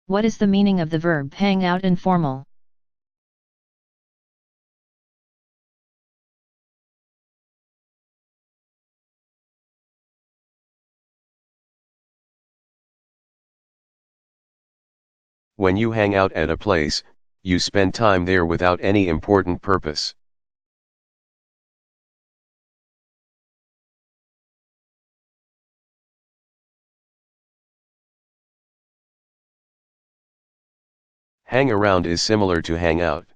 What is the meaning of the verb hang out informal? When you hang out at a place, you spend time there without any important purpose. Hang around is similar to hang out.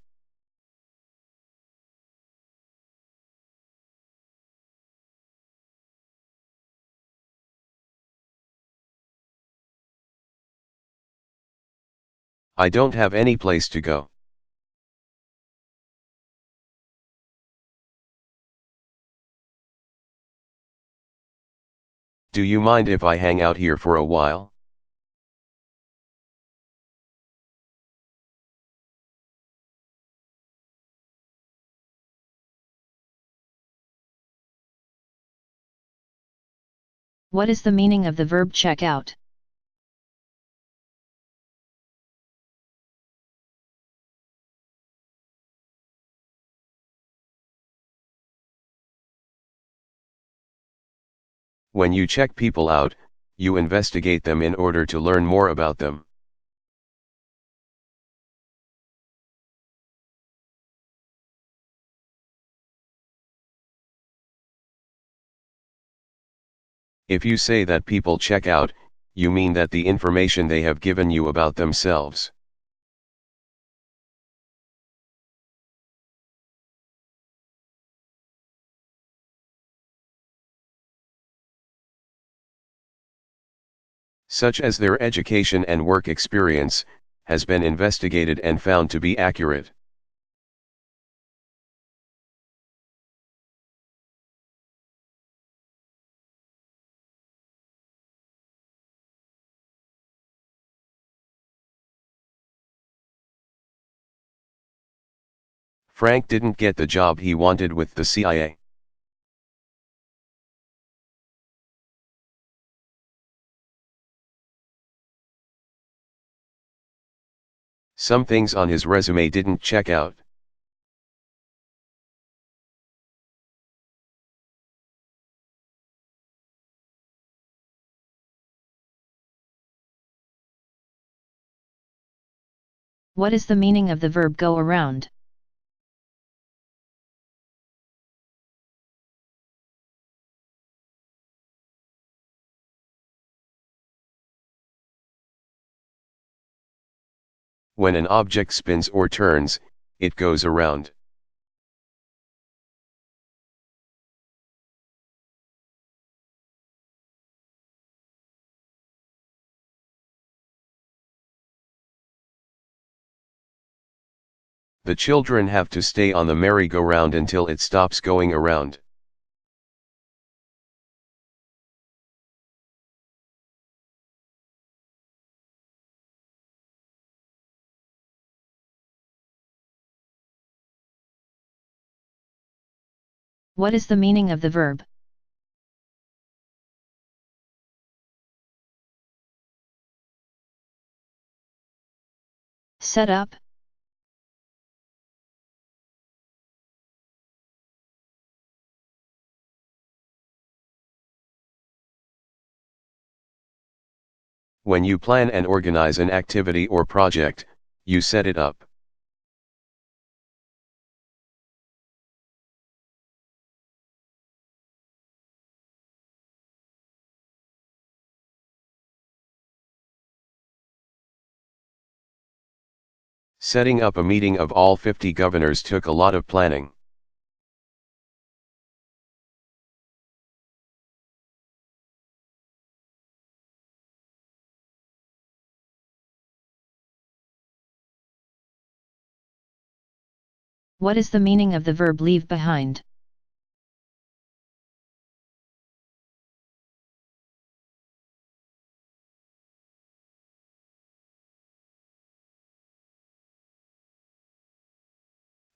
I don't have any place to go. Do you mind if I hang out here for a while? What is the meaning of the verb check out? When you check people out, you investigate them in order to learn more about them. If you say that people check out, you mean that the information they have given you about themselves. Such as their education and work experience, has been investigated and found to be accurate. Frank didn't get the job he wanted with the CIA. Some things on his resume didn't check out. What is the meaning of the verb go around? When an object spins or turns, it goes around. The children have to stay on the merry-go-round until it stops going around. What is the meaning of the verb? Set up? When you plan and organize an activity or project, you set it up. Setting up a meeting of all 50 governors took a lot of planning. What is the meaning of the verb leave behind?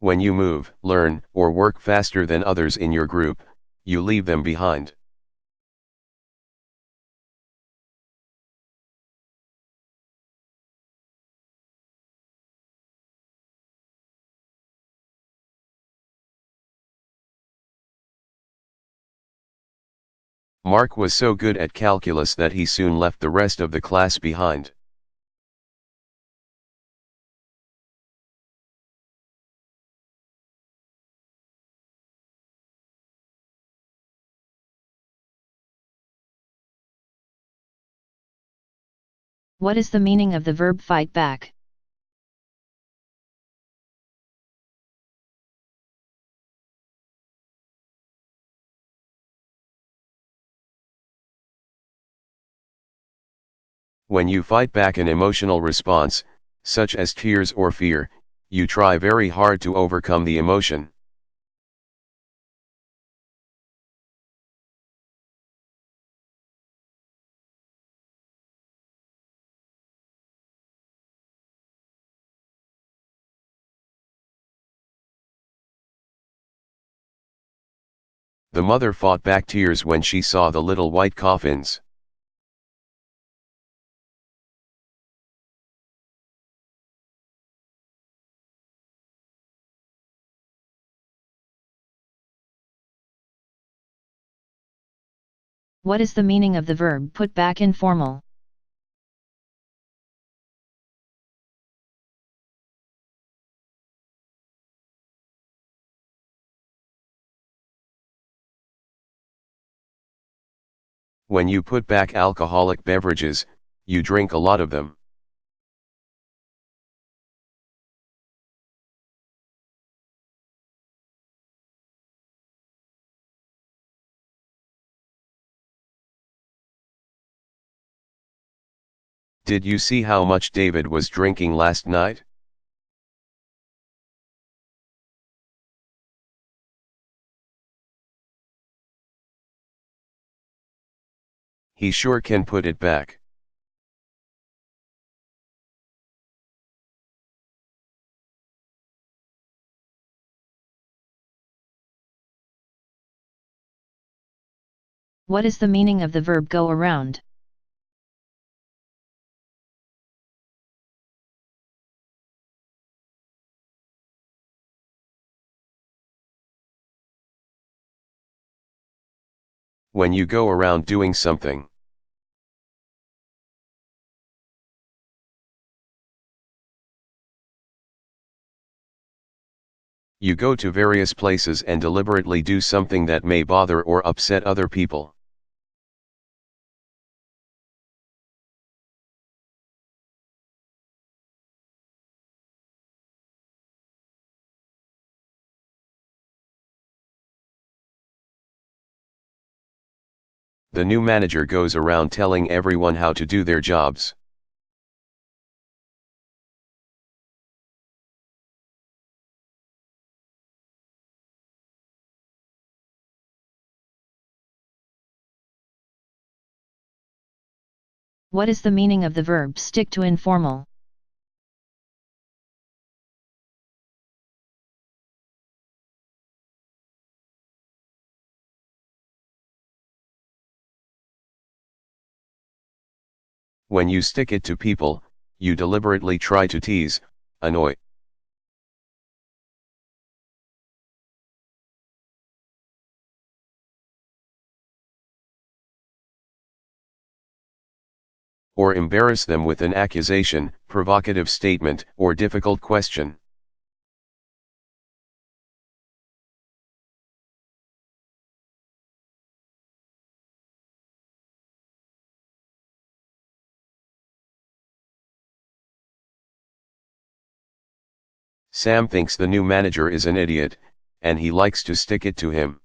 When you move, learn, or work faster than others in your group, you leave them behind. Mark was so good at calculus that he soon left the rest of the class behind. What is the meaning of the verb fight back? When you fight back an emotional response, such as tears or fear, you try very hard to overcome the emotion. The mother fought back tears when she saw the little white coffins. What is the meaning of the verb put back in formal? When you put back alcoholic beverages, you drink a lot of them. Did you see how much David was drinking last night? He sure can put it back. What is the meaning of the verb go around? When you go around doing something. You go to various places and deliberately do something that may bother or upset other people. The new manager goes around telling everyone how to do their jobs. What is the meaning of the verb stick to informal? When you stick it to people, you deliberately try to tease, annoy. Or embarrass them with an accusation, provocative statement, or difficult question. Sam thinks the new manager is an idiot, and he likes to stick it to him.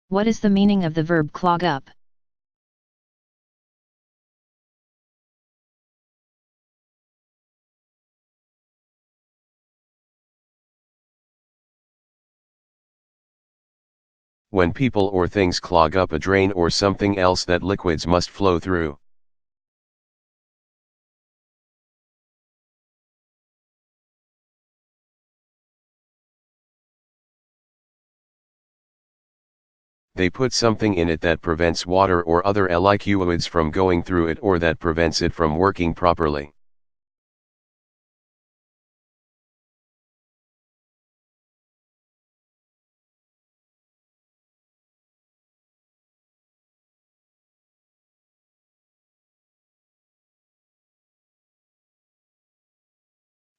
What is the meaning of the verb clog up? When people or things clog up a drain or something else that liquids must flow through. They put something in it that prevents water or other liquids from going through it or that prevents it from working properly.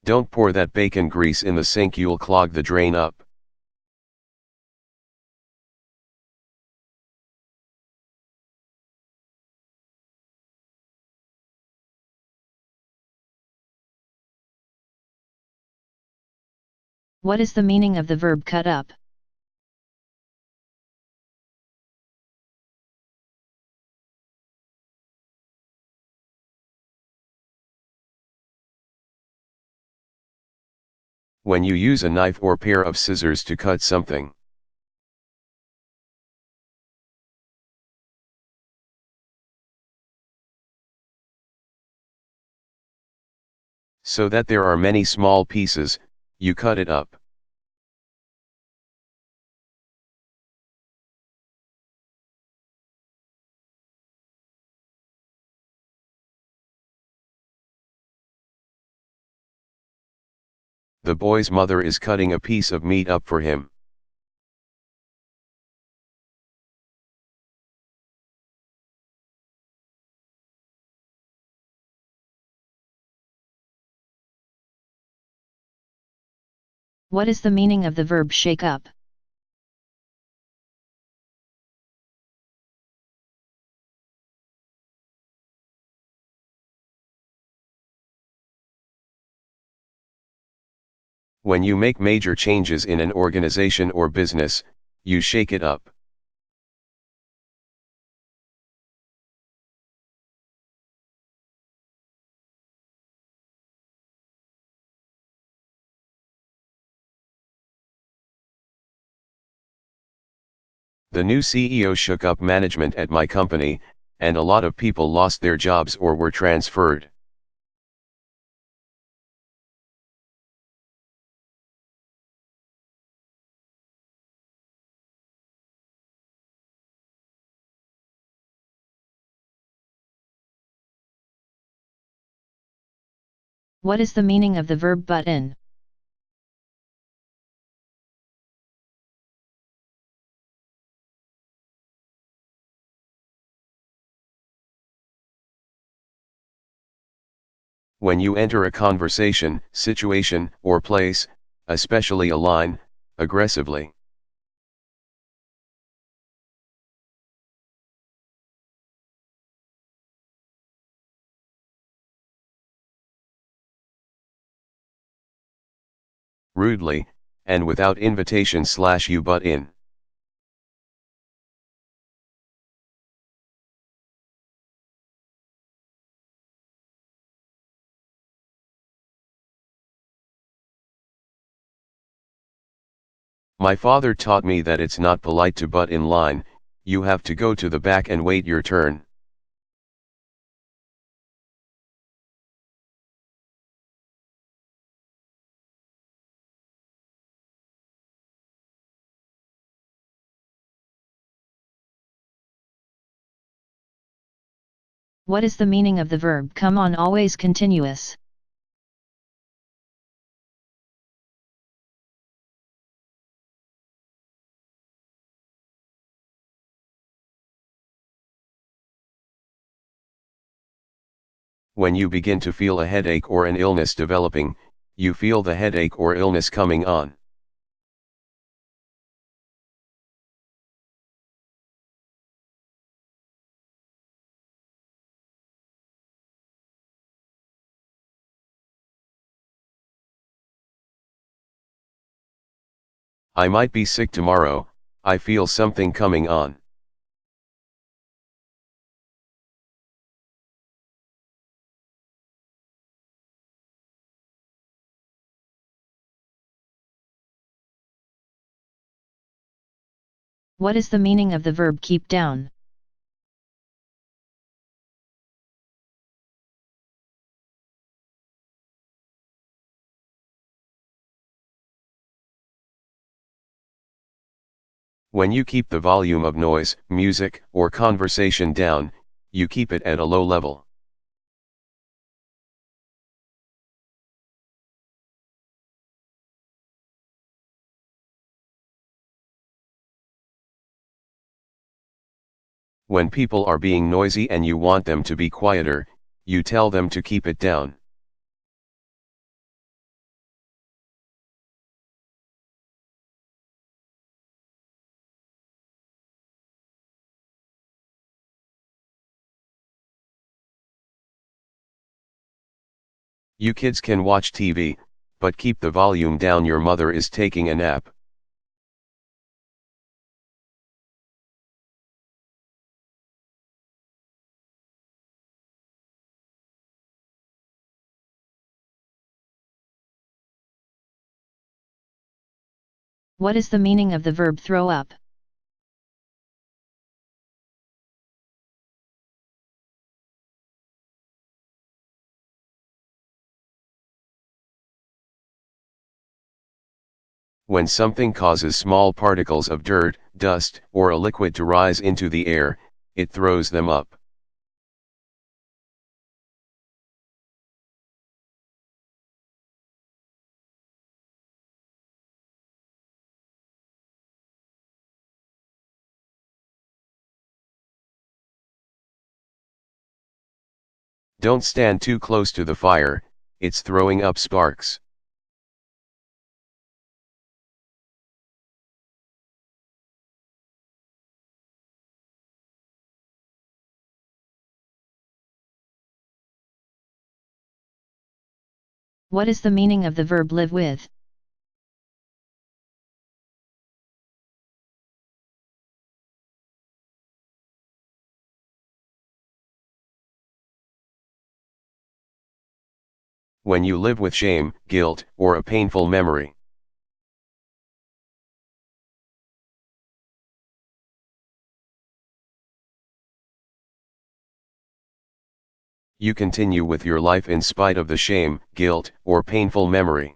Don't pour that bacon grease in the sink, you'll clog the drain up. What is the meaning of the verb cut up? When you use a knife or pair of scissors to cut something. So that there are many small pieces, you cut it up. The boy's mother is cutting a piece of meat up for him. What is the meaning of the verb shake up? When you make major changes in an organization or business, you shake it up. The new CEO shook up management at my company, and a lot of people lost their jobs or were transferred. What is the meaning of the verb butt in? When you enter a conversation, situation, or place, especially a line, aggressively. Rudely, and without invitation / you butt in. My father taught me that it's not polite to butt in line, you have to go to the back and wait your turn. What is the meaning of the verb come on always continuous? When you begin to feel a headache or an illness developing, you feel the headache or illness coming on. I might be sick tomorrow, I feel something coming on. What is the meaning of the verb keep down? When you keep the volume of noise, music, or conversation down, you keep it at a low level. When people are being noisy and you want them to be quieter, you tell them to keep it down. You kids can watch TV, but keep the volume down. Your mother is taking a nap. What is the meaning of the verb throw up? When something causes small particles of dirt, dust, or a liquid to rise into the air, it throws them up. Don't stand too close to the fire, it's throwing up sparks. What is the meaning of the verb live with? When you live with shame, guilt, or a painful memory. You continue with your life in spite of the shame, guilt, or painful memory.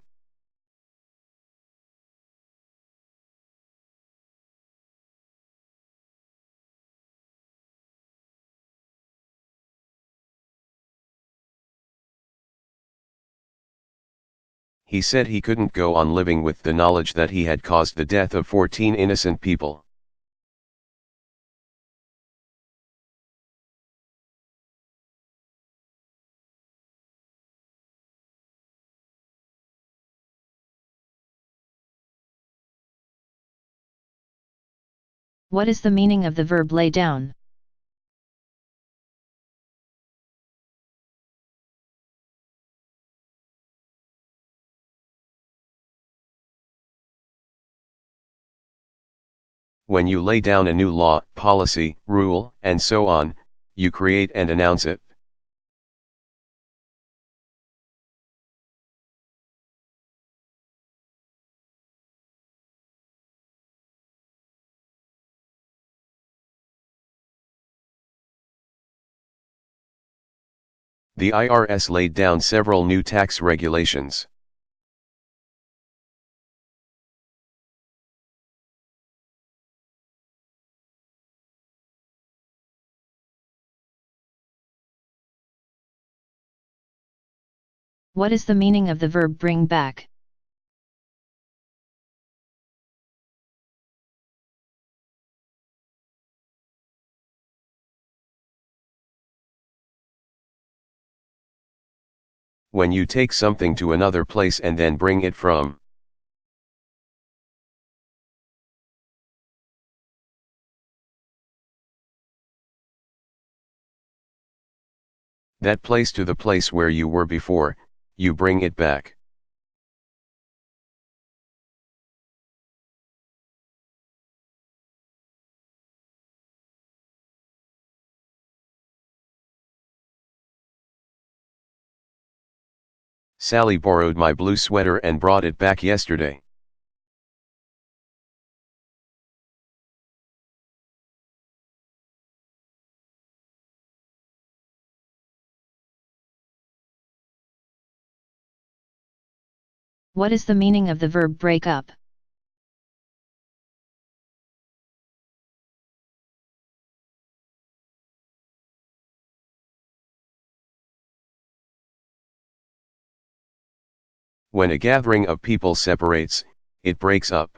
He said he couldn't go on living with the knowledge that he had caused the death of 14 innocent people. What is the meaning of the verb lay down? When you lay down a new law, policy, rule, and so on, you create and announce it. The IRS laid down several new tax regulations. What is the meaning of the verb bring back? When you take something to another place and then bring it from that place to the place where you were before, you bring it back. Sally borrowed my blue sweater and brought it back yesterday. What is the meaning of the verb break up? When a gathering of people separates, it breaks up.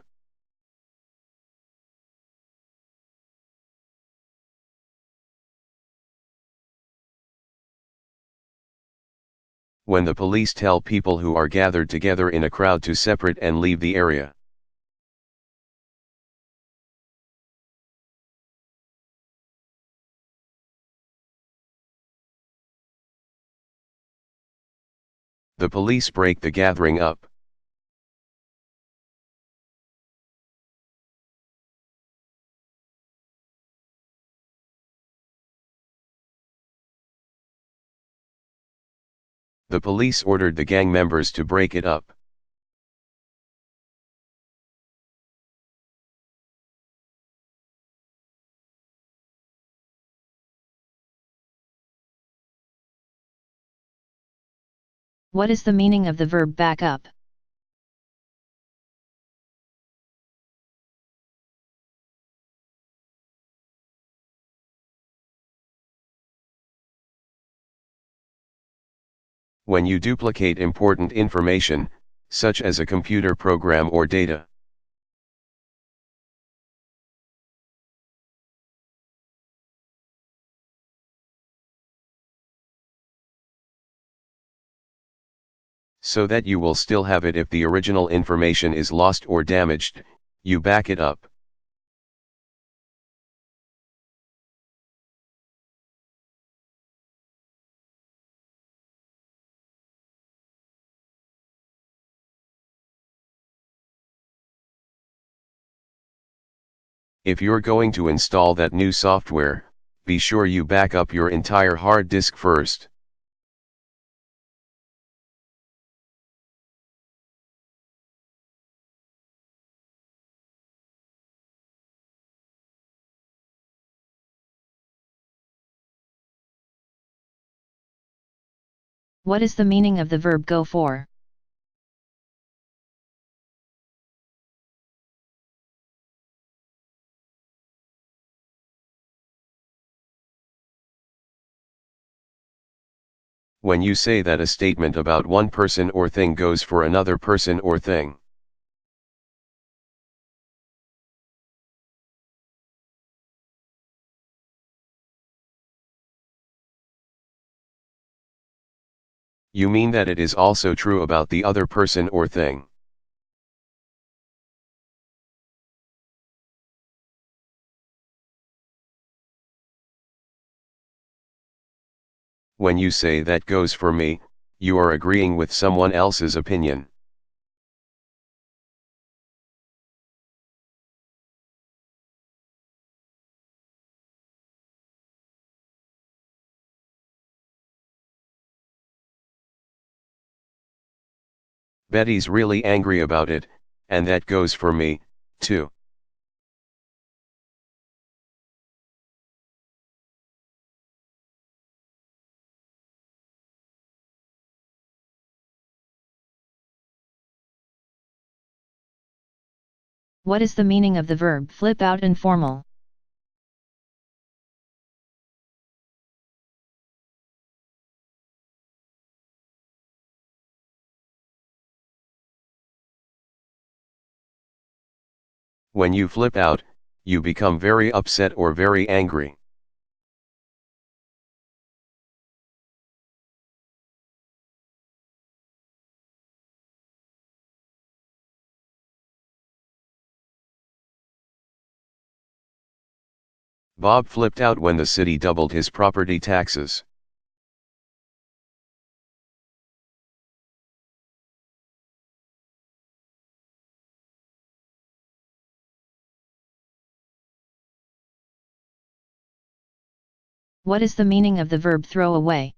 When the police tell people who are gathered together in a crowd to separate and leave the area. The police break the gathering up. The police ordered the gang members to break it up. What is the meaning of the verb back up? When you duplicate important information, such as a computer program or data. So that you will still have it if the original information is lost or damaged, you back it up. If you're going to install that new software, be sure you back up your entire hard disk first. What is the meaning of the verb go for? When you say that a statement about one person or thing goes for another person or thing. You mean that it is also true about the other person or thing. When you say that goes for me, you are agreeing with someone else's opinion. Betty's really angry about it, and that goes for me, too. What is the meaning of the verb flip out in formal? When you flip out, you become very upset or very angry. Bob flipped out when the city doubled his property taxes. What is the meaning of the verb throw away?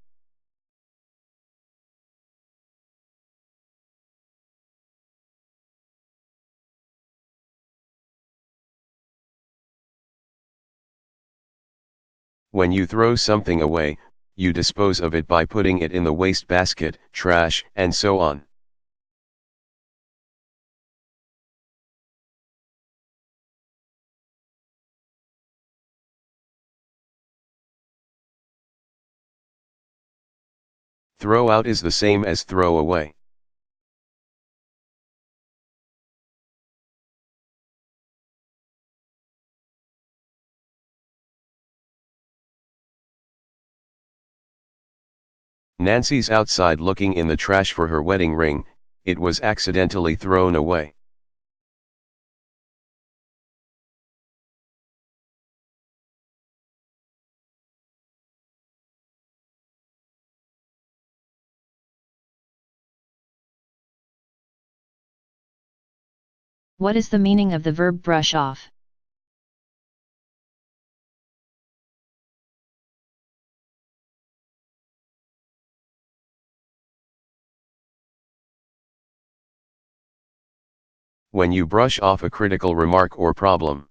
When you throw something away, you dispose of it by putting it in the waste basket, trash, and so on. Throw out is the same as throw away. Nancy's outside looking in the trash for her wedding ring, it was accidentally thrown away. What is the meaning of the verb brush off? When you brush off a critical remark or problem.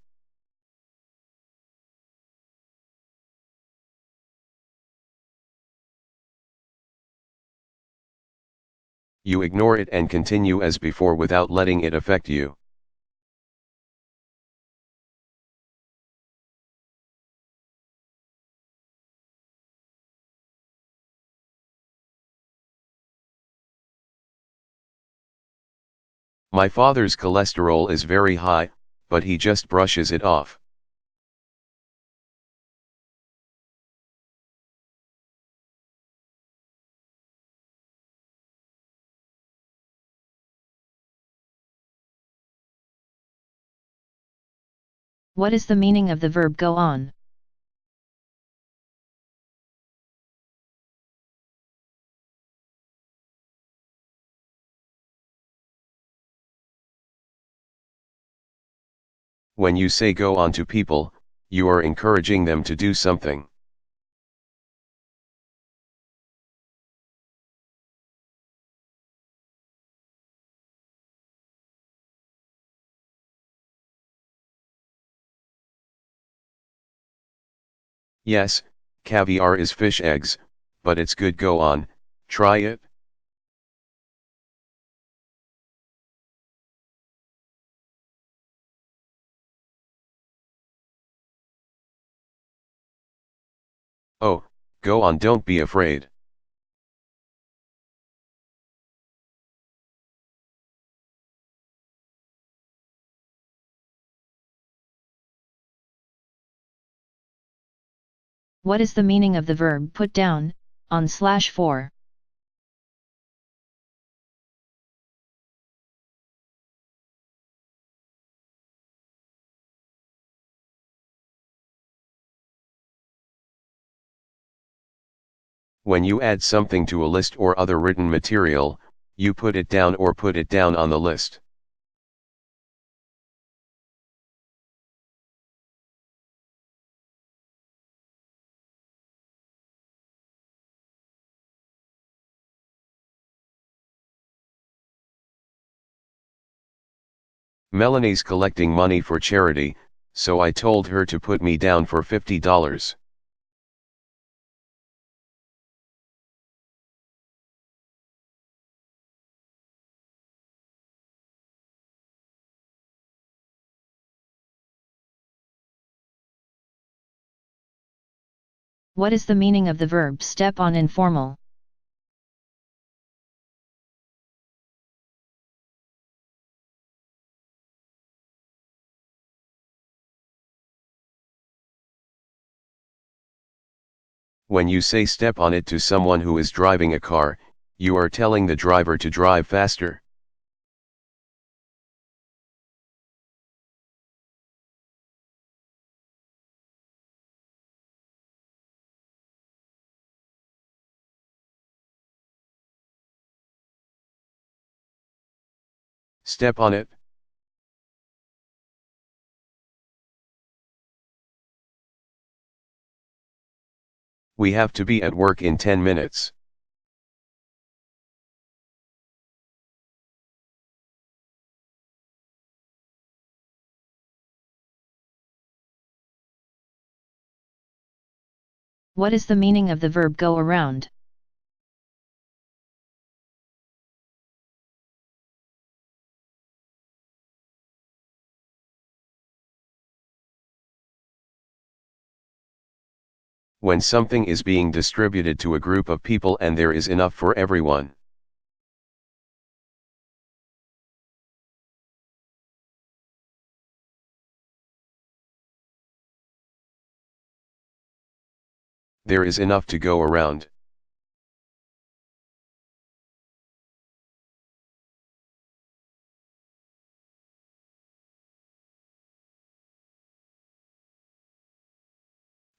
You ignore it and continue as before without letting it affect you. My father's cholesterol is very high, but he just brushes it off. What is the meaning of the verb go on? When you say go on to people, you are encouraging them to do something. Yes, caviar is fish eggs, but it's good, go on, try it. Oh, go on, don't be afraid. What is the meaning of the verb put down, on/for? When you add something to a list or other written material, you put it down or put it down on the list. Melanie's collecting money for charity, so I told her to put me down for $50. What is the meaning of the verb step on informal? When you say step on it to someone who is driving a car, you are telling the driver to drive faster. Step on it. We have to be at work in 10 minutes. What is the meaning of the verb go around? When something is being distributed to a group of people and there is enough for everyone. There is enough to go around.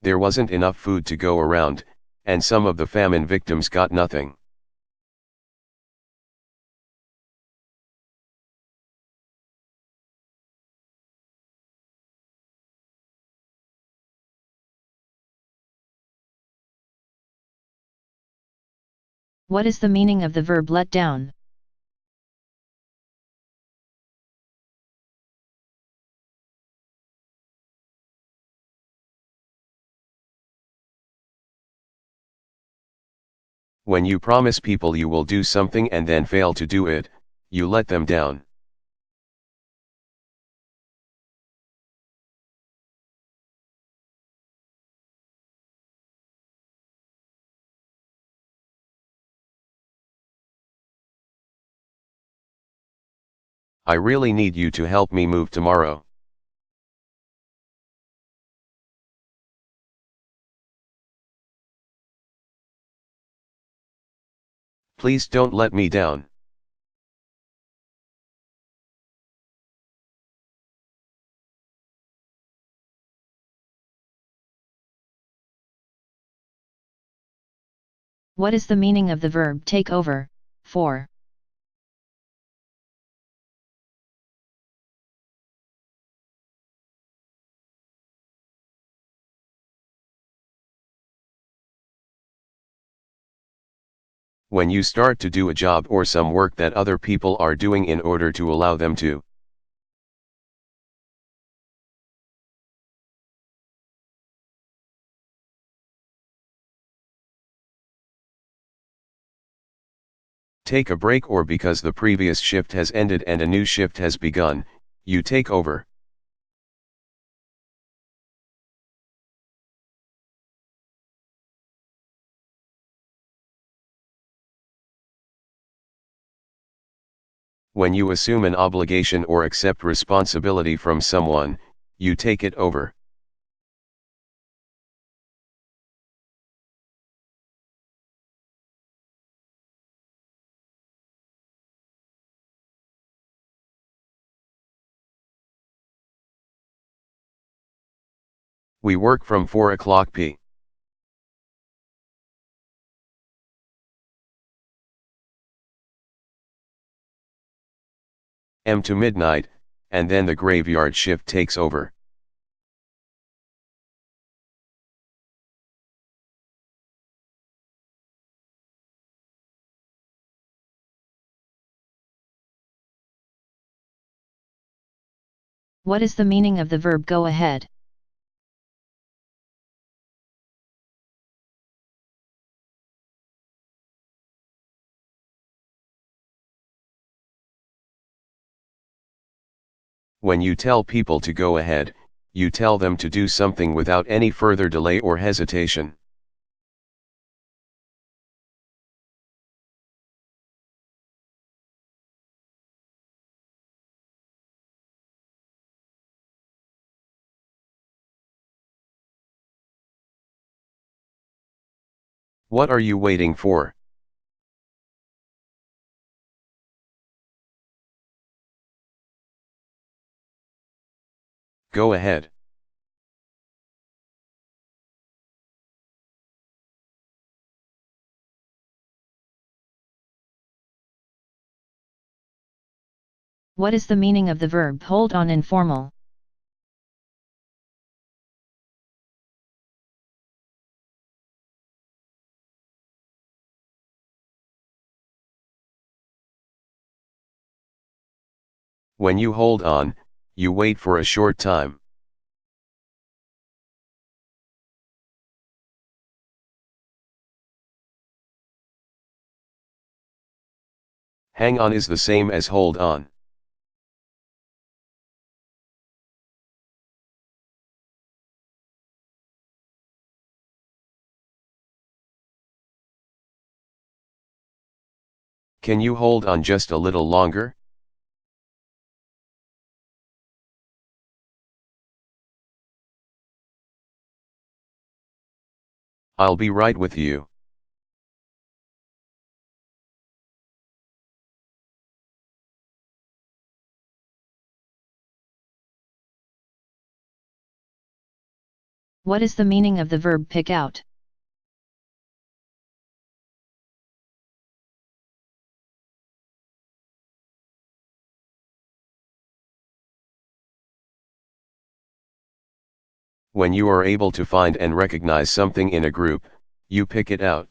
There wasn't enough food to go around, and some of the famine victims got nothing. What is the meaning of the verb let down? When you promise people you will do something and then fail to do it, you let them down. I really need you to help me move tomorrow. Please don't let me down. What is the meaning of the verb take over, for? When you start to do a job or some work that other people are doing in order to allow them to. Take a break, or because the previous shift has ended and a new shift has begun, you take over. When you assume an obligation or accept responsibility from someone, you take it over. We work from 4 o'clock p.m. to midnight, and then the graveyard shift takes over. What is the meaning of the verb go ahead? When you tell people to go ahead, you tell them to do something without any further delay or hesitation. What are you waiting for? Go ahead. What is the meaning of the verb hold on informal? When you hold on, you wait for a short time. Hang on is the same as hold on. Can you hold on just a little longer? I'll be right with you. What is the meaning of the verb pick out? When you are able to find and recognize something in a group, you pick it out.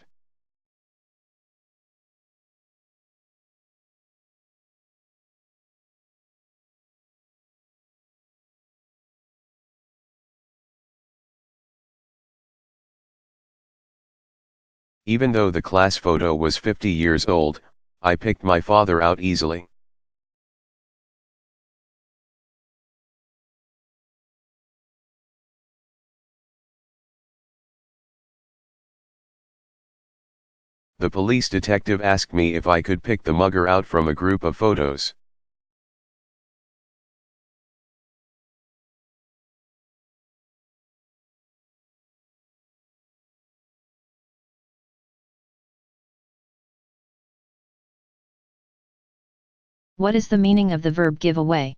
Even though the class photo was 50 years old, I picked my father out easily. The police detective asked me if I could pick the mugger out from a group of photos. What is the meaning of the verb give away?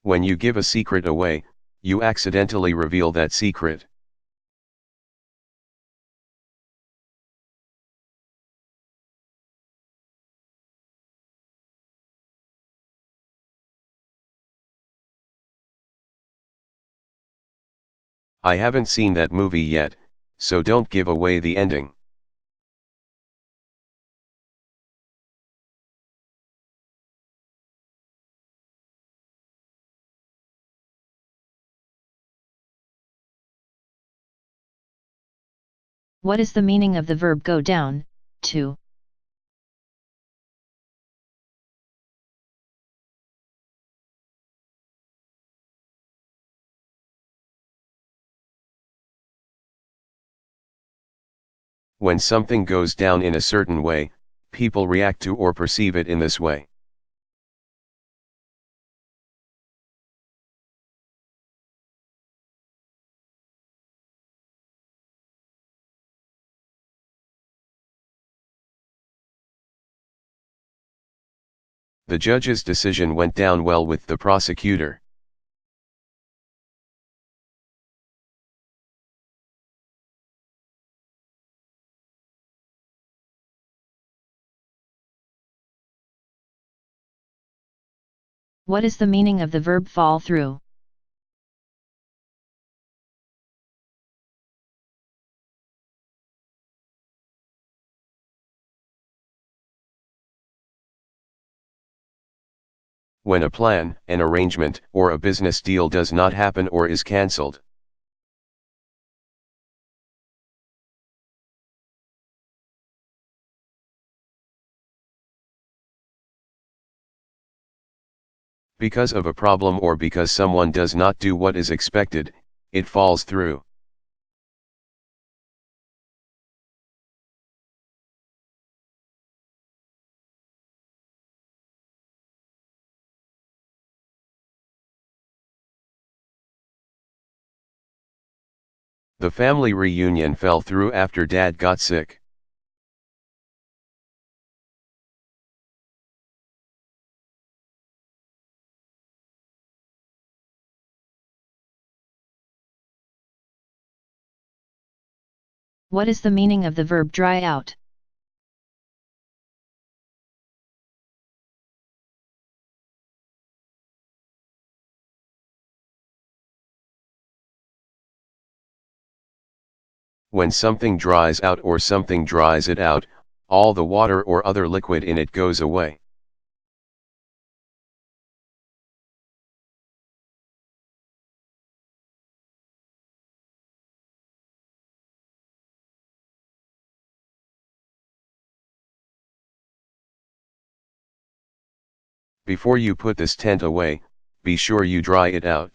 When you give a secret away, you accidentally reveal that secret. I haven't seen that movie yet, so don't give away the ending. What is the meaning of the verb go down, to? When something goes down in a certain way, people react to or perceive it in this way. The judge's decision went down well with the prosecutor. What is the meaning of the verb fall through? When a plan, an arrangement, or a business deal does not happen or is cancelled. Because of a problem or because someone does not do what is expected, it falls through. The family reunion fell through after Dad got sick. What is the meaning of the verb dry out? When something dries out or something dries it out, all the water or other liquid in it goes away. Before you put this tent away, be sure you dry it out.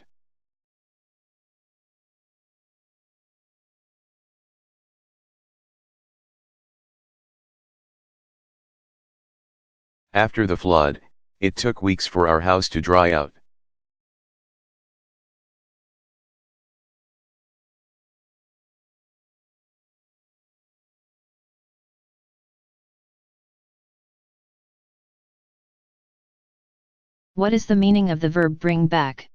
After the flood, it took weeks for our house to dry out. What is the meaning of the verb bring back?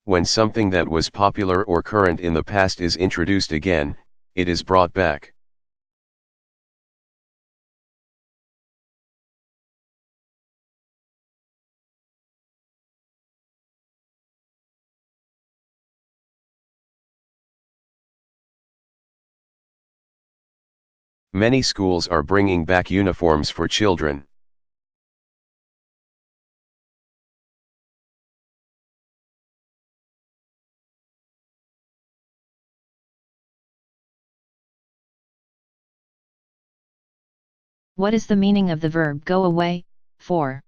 When something that was popular or current in the past is introduced again, it is brought back. Many schools are bringing back uniforms for children. What is the meaning of the verb go away, for?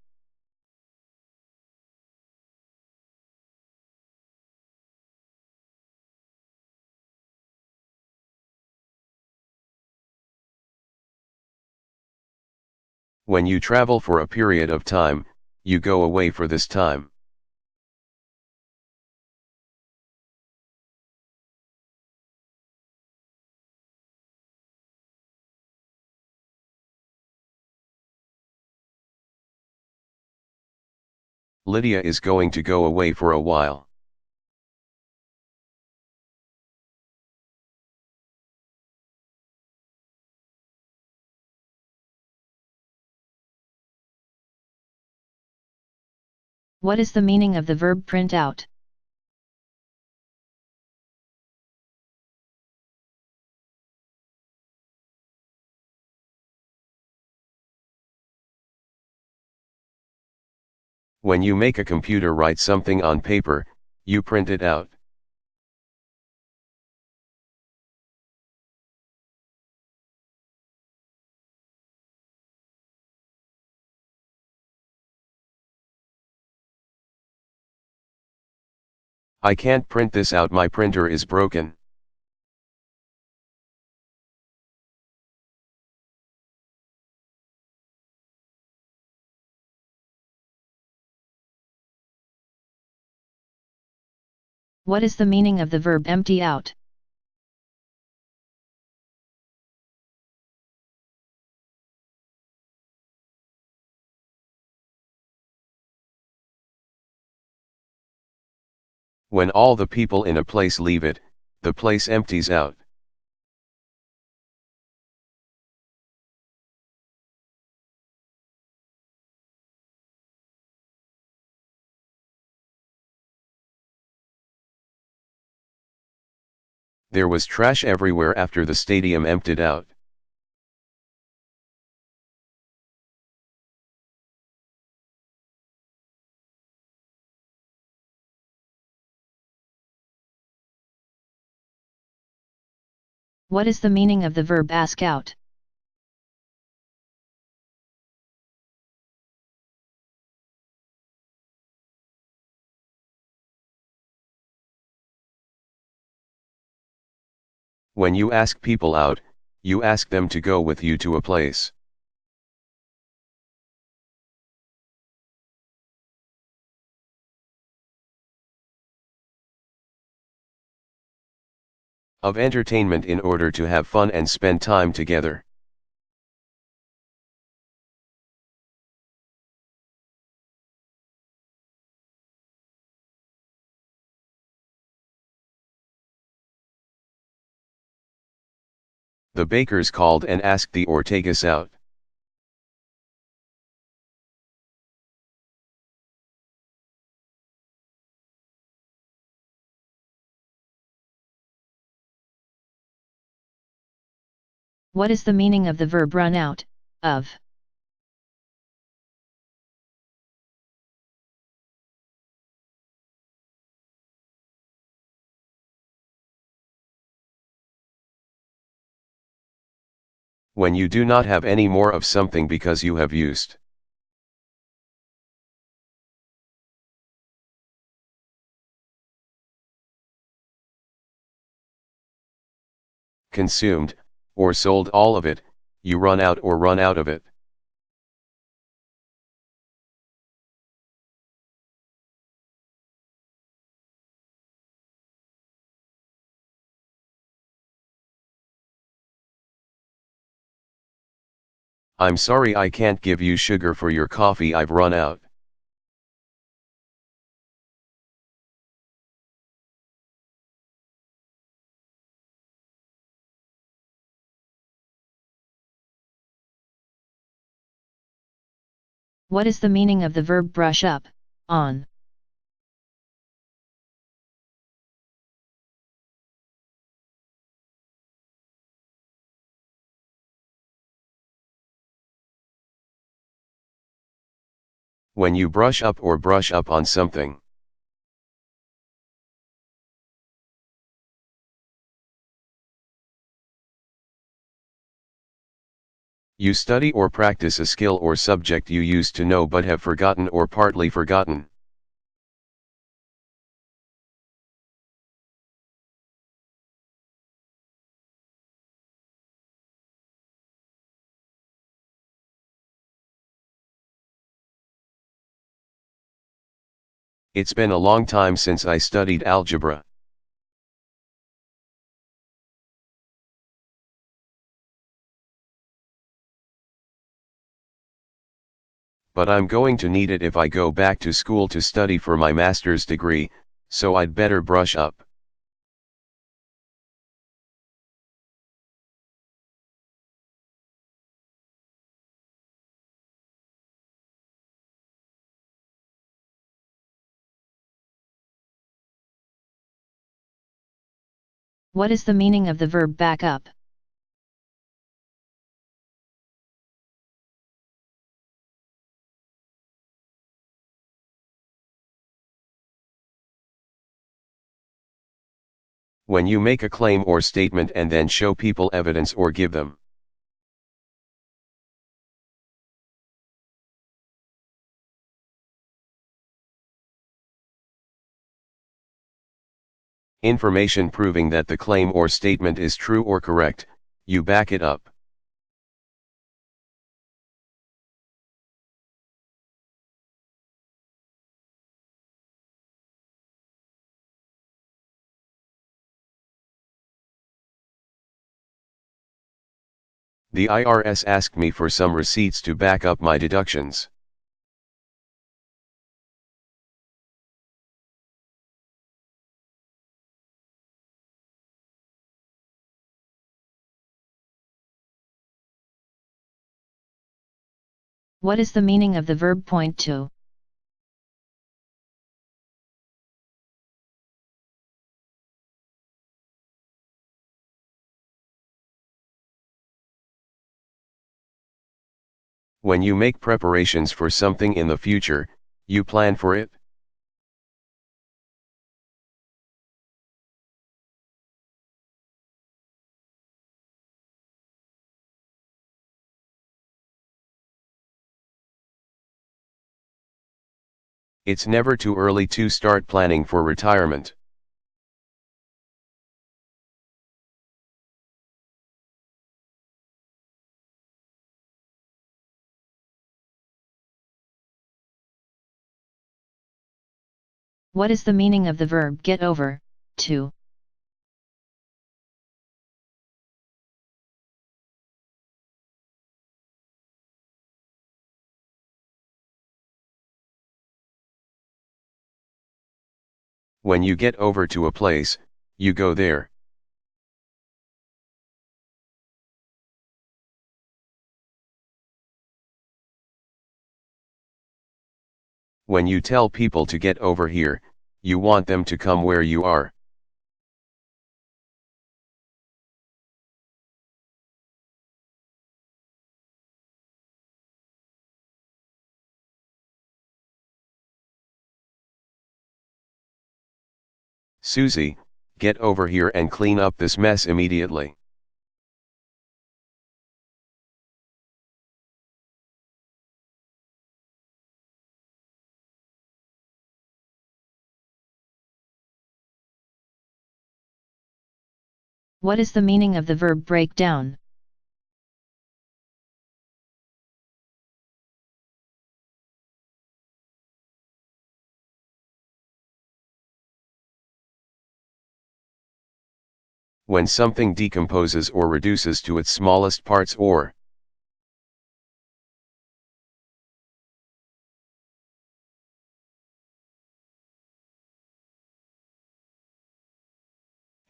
When you travel for a period of time, you go away for this time. Lydia is going to go away for a while. What is the meaning of the verb print out? When you make a computer write something on paper, you print it out. I can't print this out, my printer is broken. What is the meaning of the verb empty out? When all the people in a place leave it, the place empties out. There was trash everywhere after the stadium emptied out. What is the meaning of the verb ask out? When you ask people out, you ask them to go with you to a place. Of entertainment in order to have fun and spend time together. The bakers called and asked the Ortegas out. What is the meaning of the verb run out, of? When you do not have any more of something because you have used. Consumed, or sold all of it, you run out or run out of it. I'm sorry I can't give you sugar for your coffee, I've run out. What is the meaning of the verb brush up, on? When you brush up or brush up on something. You study or practice a skill or subject you used to know but have forgotten or partly forgotten. It's been a long time since I studied algebra. But I'm going to need it if I go back to school to study for my master's degree, so I'd better brush up. What is the meaning of the verb back up? When you make a claim or statement and then show people evidence or give them. Information proving that the claim or statement is true or correct, you back it up. The IRS asked me for some receipts to back up my deductions. What is the meaning of the verb point to? When you make preparations for something in the future, you plan for it. It's never too early to start planning for retirement. What is the meaning of the verb get over, to? When you get over to a place, you go there. When you tell people to get over here, you want them to come where you are. Susie, get over here and clean up this mess immediately. What is the meaning of the verb break down? When something decomposes or reduces to its smallest parts or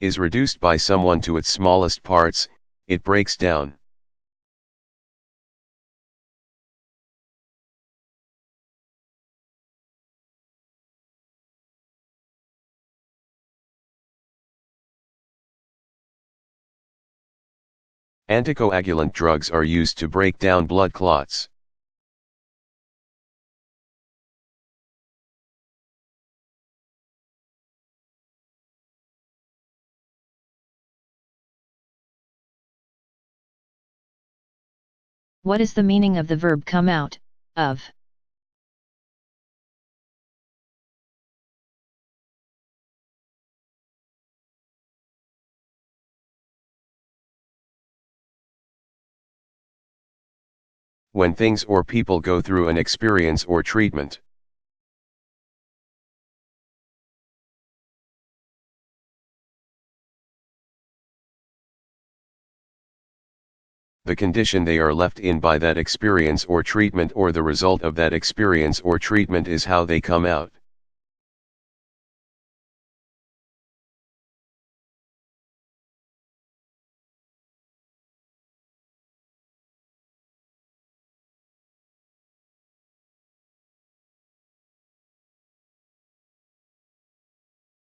is reduced by someone to its smallest parts, it breaks down. Anticoagulant drugs are used to break down blood clots. What is the meaning of the verb come out, of? When things or people go through an experience or treatment. The condition they are left in by that experience or treatment or the result of that experience or treatment is how they come out.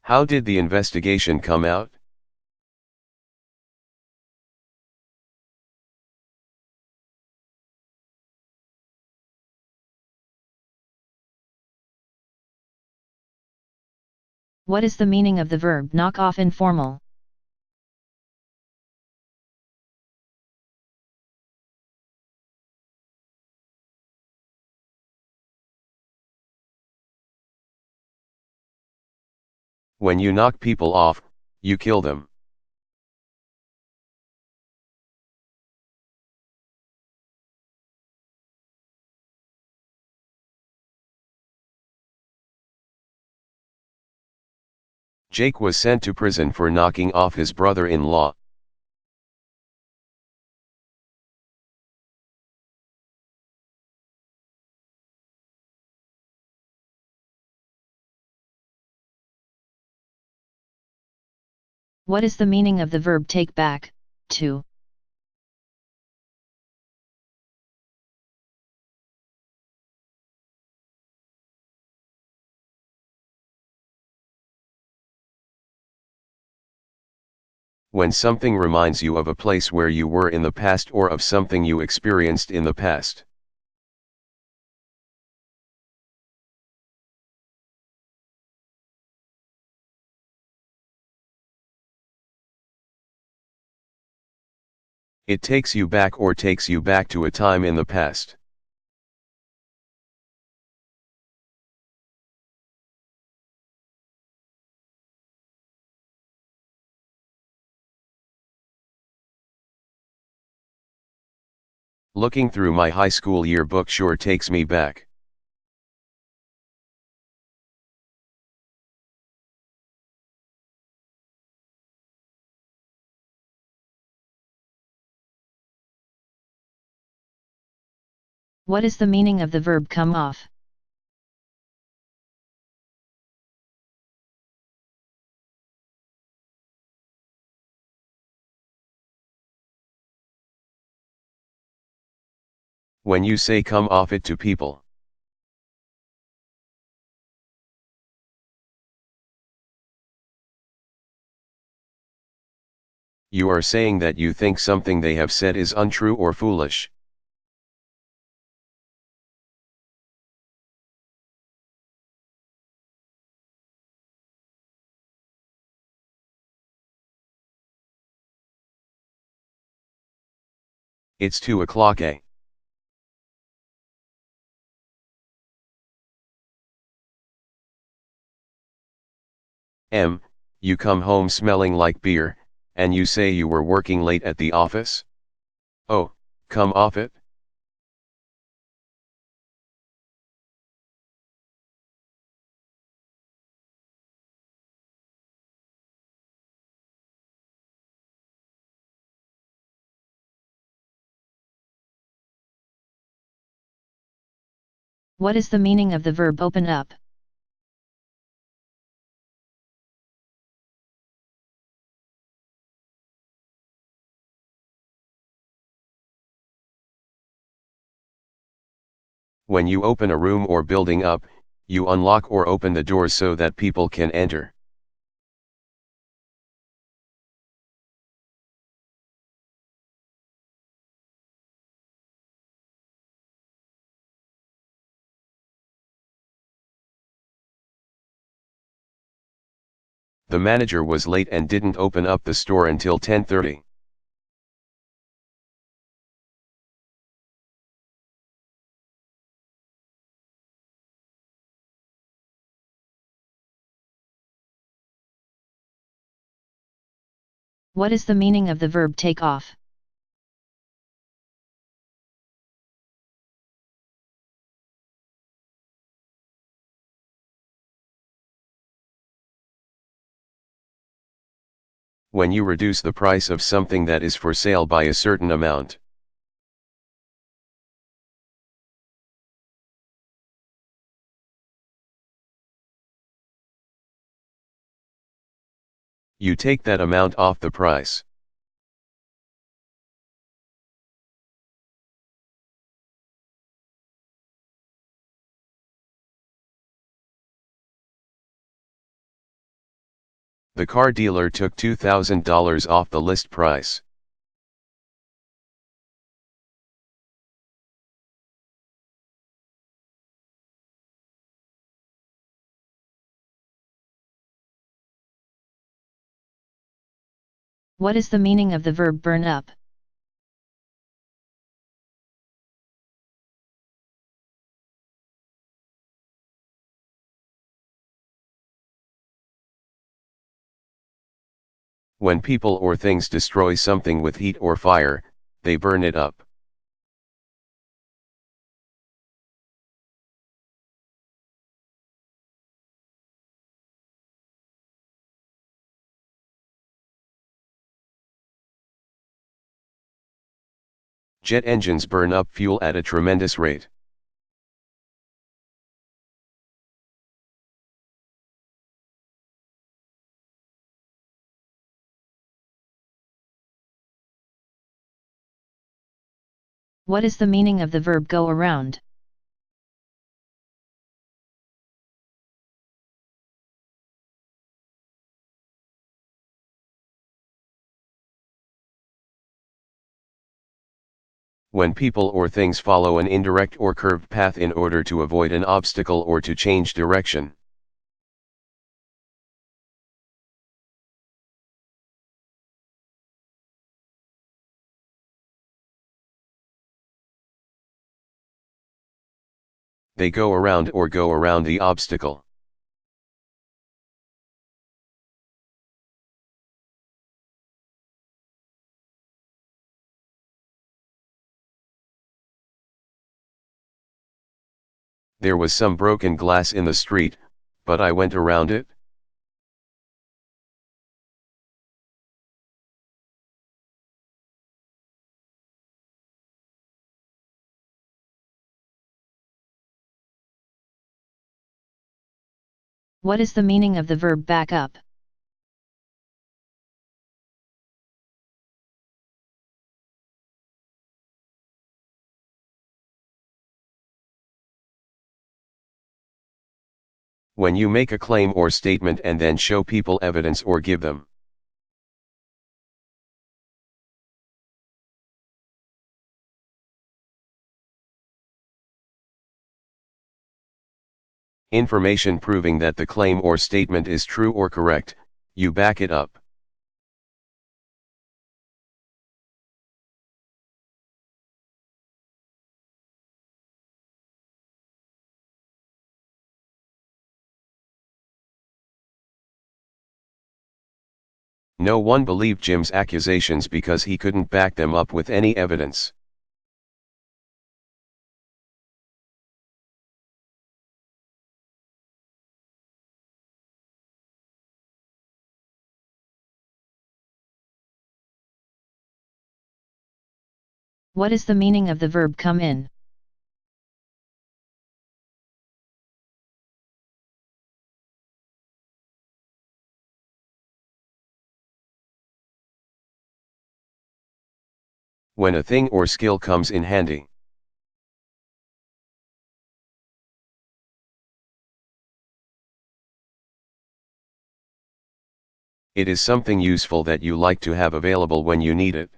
How did the investigation come out? What is the meaning of the verb knock off informal? When you knock people off, you kill them. Jake was sent to prison for knocking off his brother-in-law. What is the meaning of the verb take back, to? When something reminds you of a place where you were in the past or of something you experienced in the past. It takes you back or takes you back to a time in the past. Looking through my high school yearbook sure takes me back. What is the meaning of the verb come off? When you say come off it to people. You are saying that you think something they have said is untrue or foolish. It's 2 o'clock. You come home smelling like beer, and you say you were working late at the office? Oh, come off it? What is the meaning of the verb open up? When you open a room or building up, you unlock or open the doors so that people can enter. The manager was late and didn't open up the store until 10:30. What is the meaning of the verb take off? When you reduce the price of something that is for sale by a certain amount. You take that amount off the price. The car dealer took $2,000 off the list price. What is the meaning of the verb burn up? When people or things destroy something with heat or fire, they burn it up. Jet engines burn up fuel at a tremendous rate. What is the meaning of the verb go around? When people or things follow an indirect or curved path in order to avoid an obstacle or to change direction. They go around or go around the obstacle. There was some broken glass in the street, but I went around it. What is the meaning of the verb back up? When you make a claim or statement and then show people evidence or give them. Information proving that the claim or statement is true or correct, you back it up. No one believed Jim's accusations because he couldn't back them up with any evidence. What is the meaning of the verb come in? When a thing or skill comes in handy. It is something useful that you like to have available when you need it.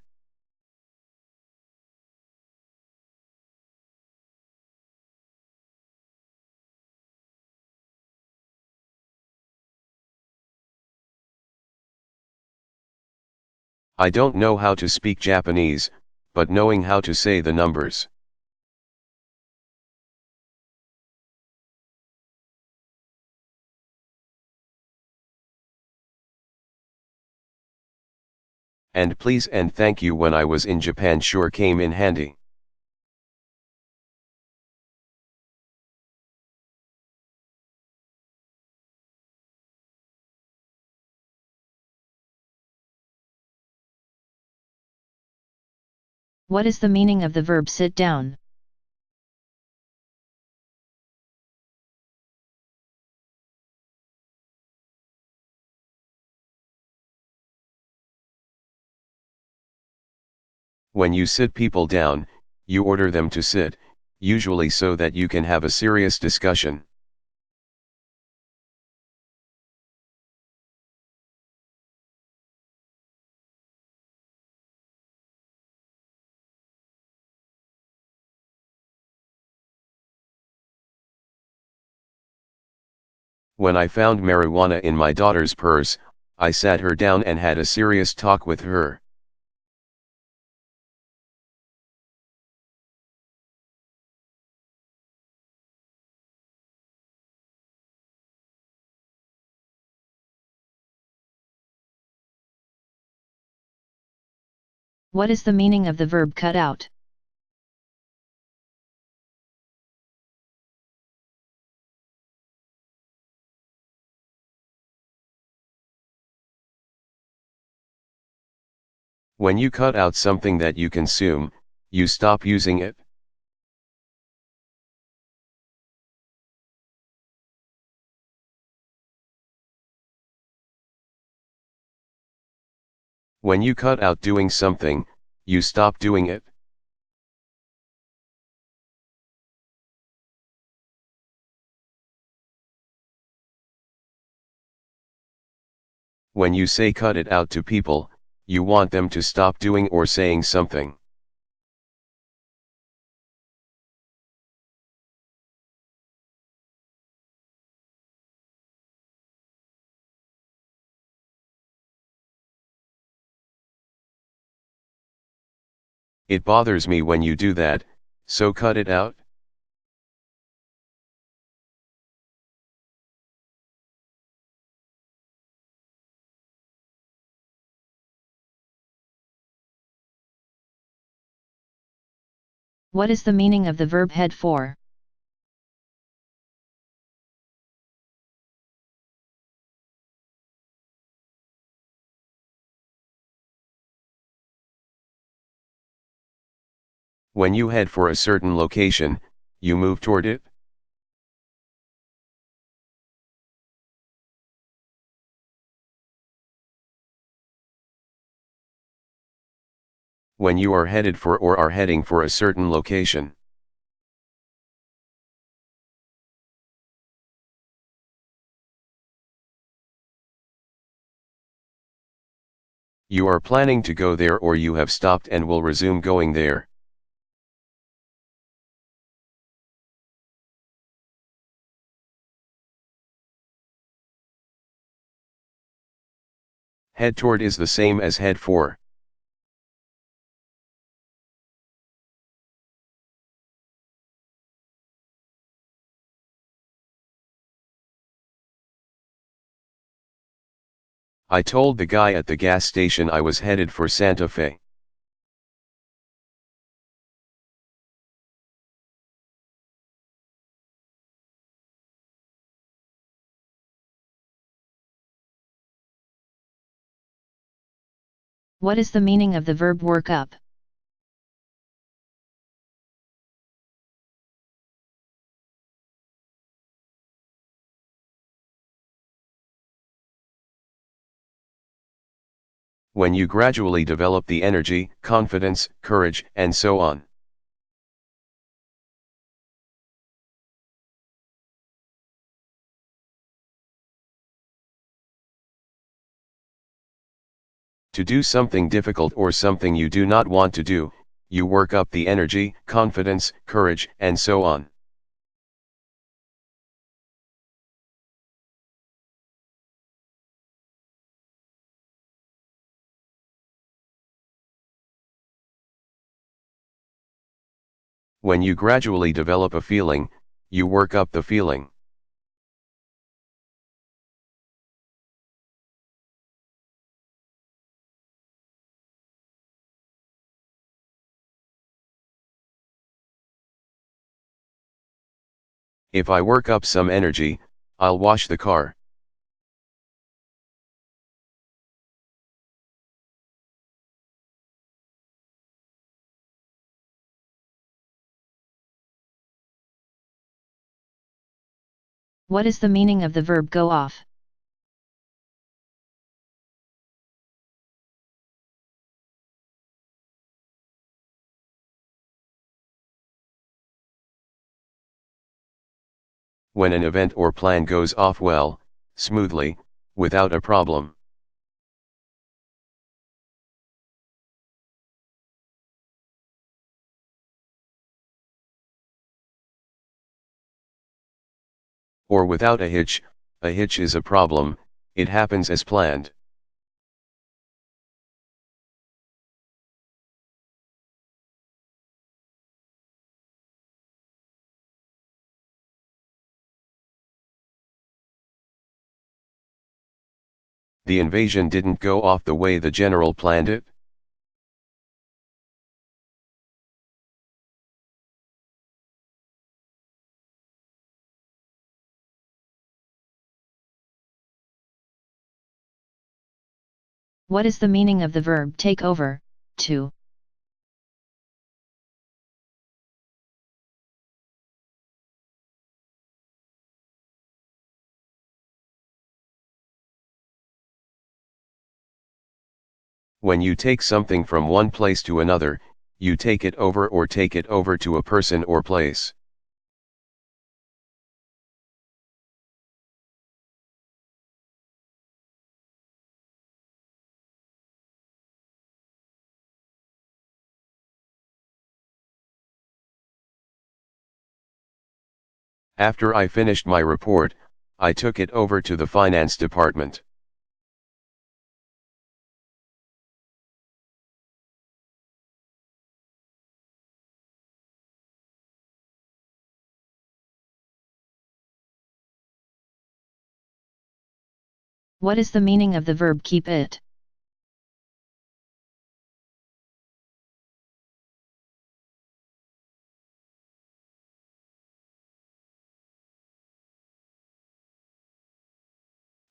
I don't know how to speak Japanese, but knowing how to say the numbers. And please and thank you when I was in Japan sure came in handy. What is the meaning of the verb sit down? When you sit people down, you order them to sit, usually so that you can have a serious discussion. When I found marijuana in my daughter's purse, I sat her down and had a serious talk with her. What is the meaning of the verb cut out? When you cut out something that you consume, you stop using it. When you cut out doing something, you stop doing it. When you say cut it out to people, you want them to stop doing or saying something. It bothers me when you do that, so cut it out. What is the meaning of the verb head for? When you head for a certain location, you move toward it. When you are headed for or are heading for a certain location. You are planning to go there or you have stopped and will resume going there. Head toward is the same as head for. I told the guy at the gas station I was headed for Santa Fe. What is the meaning of the verb work up? When you gradually develop the energy, confidence, courage, and so on. To do something difficult or something you do not want to do, you work up the energy, confidence, courage, and so on. When you gradually develop a feeling, you work up the feeling. If I work up some energy, I'll wash the car. What is the meaning of the verb go off? When an event or plan goes off well, smoothly, without a problem. Or without a hitch is a problem, it happens as planned. The invasion didn't go off the way the general planned it. What is the meaning of the verb take over, to? When you take something from one place to another, you take it over or take it over to a person or place. After I finished my report, I took it over to the finance department. What is the meaning of the verb keep it?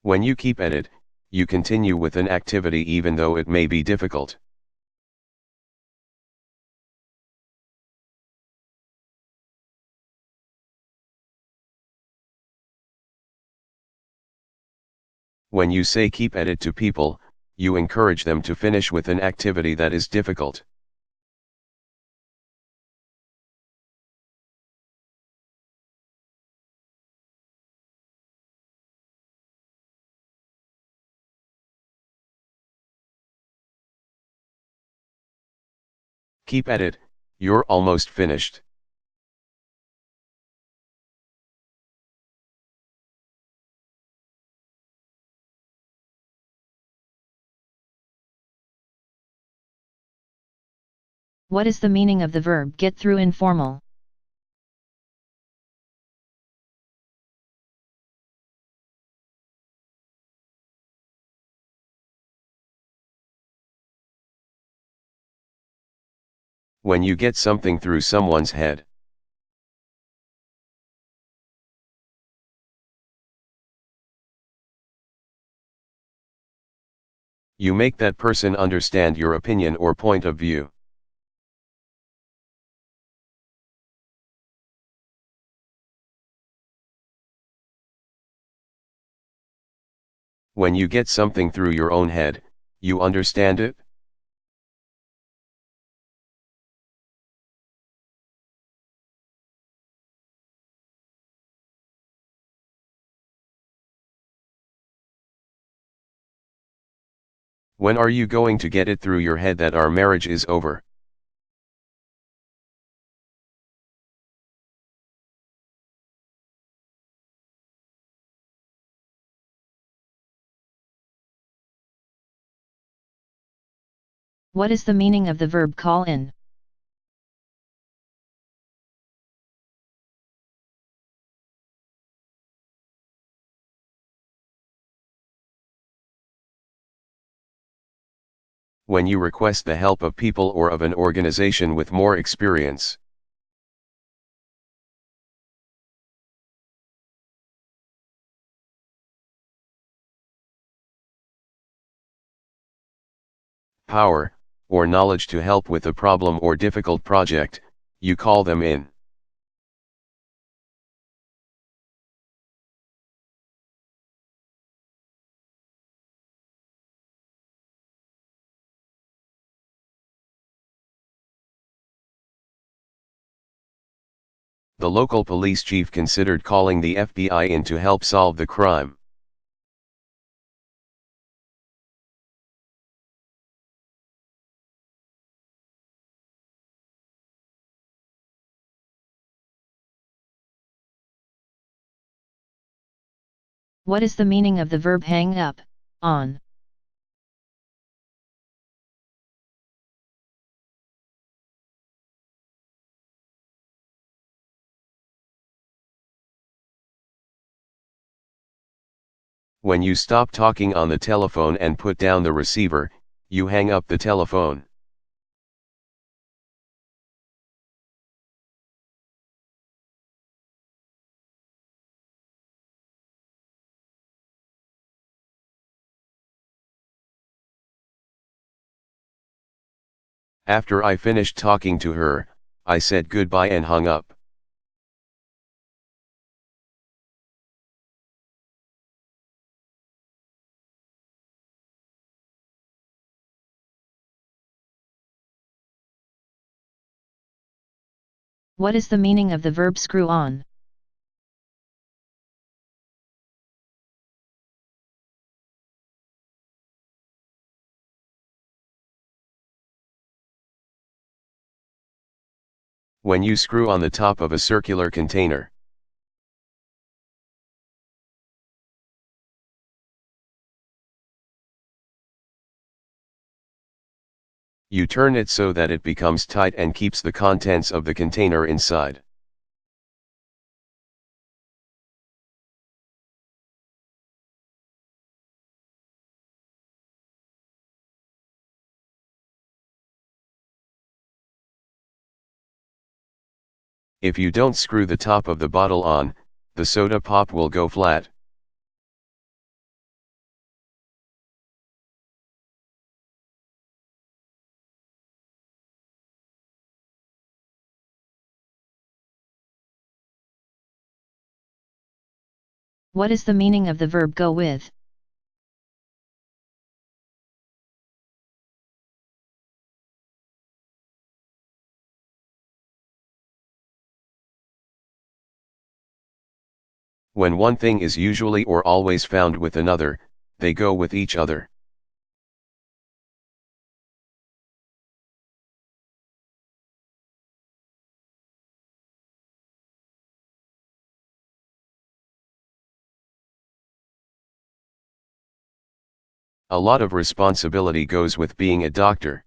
When you keep at it, you continue with an activity even though it may be difficult. When you say keep at it to people, you encourage them to finish with an activity that is difficult. Keep at it, you're almost finished. What is the meaning of the verb get through informal? When you get something through someone's head. You make that person understand your opinion or point of view. When you get something through your own head, you understand it? When are you going to get it through your head that our marriage is over? What is the meaning of the verb call in? When you request the help of people or of an organization with more experience. Power, or knowledge to help with a problem or difficult project, you call them in. The local police chief considered calling the FBI in to help solve the crime. What is the meaning of the verb hang up, on? When you stop talking on the telephone and put down the receiver, you hang up the telephone. After I finished talking to her, I said goodbye and hung up. What is the meaning of the verb screw on? When you screw on the top of a circular container. You turn it so that it becomes tight and keeps the contents of the container inside. If you don't screw the top of the bottle on, the soda pop will go flat. What is the meaning of the verb go with? When one thing is usually or always found with another, they go with each other. A lot of responsibility goes with being a doctor.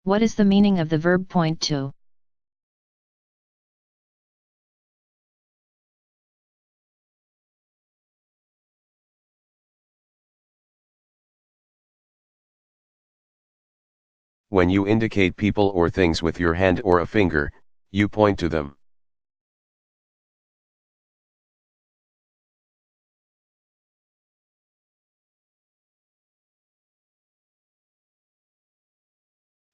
What is the meaning of the verb point to? When you indicate people or things with your hand or a finger, you point to them.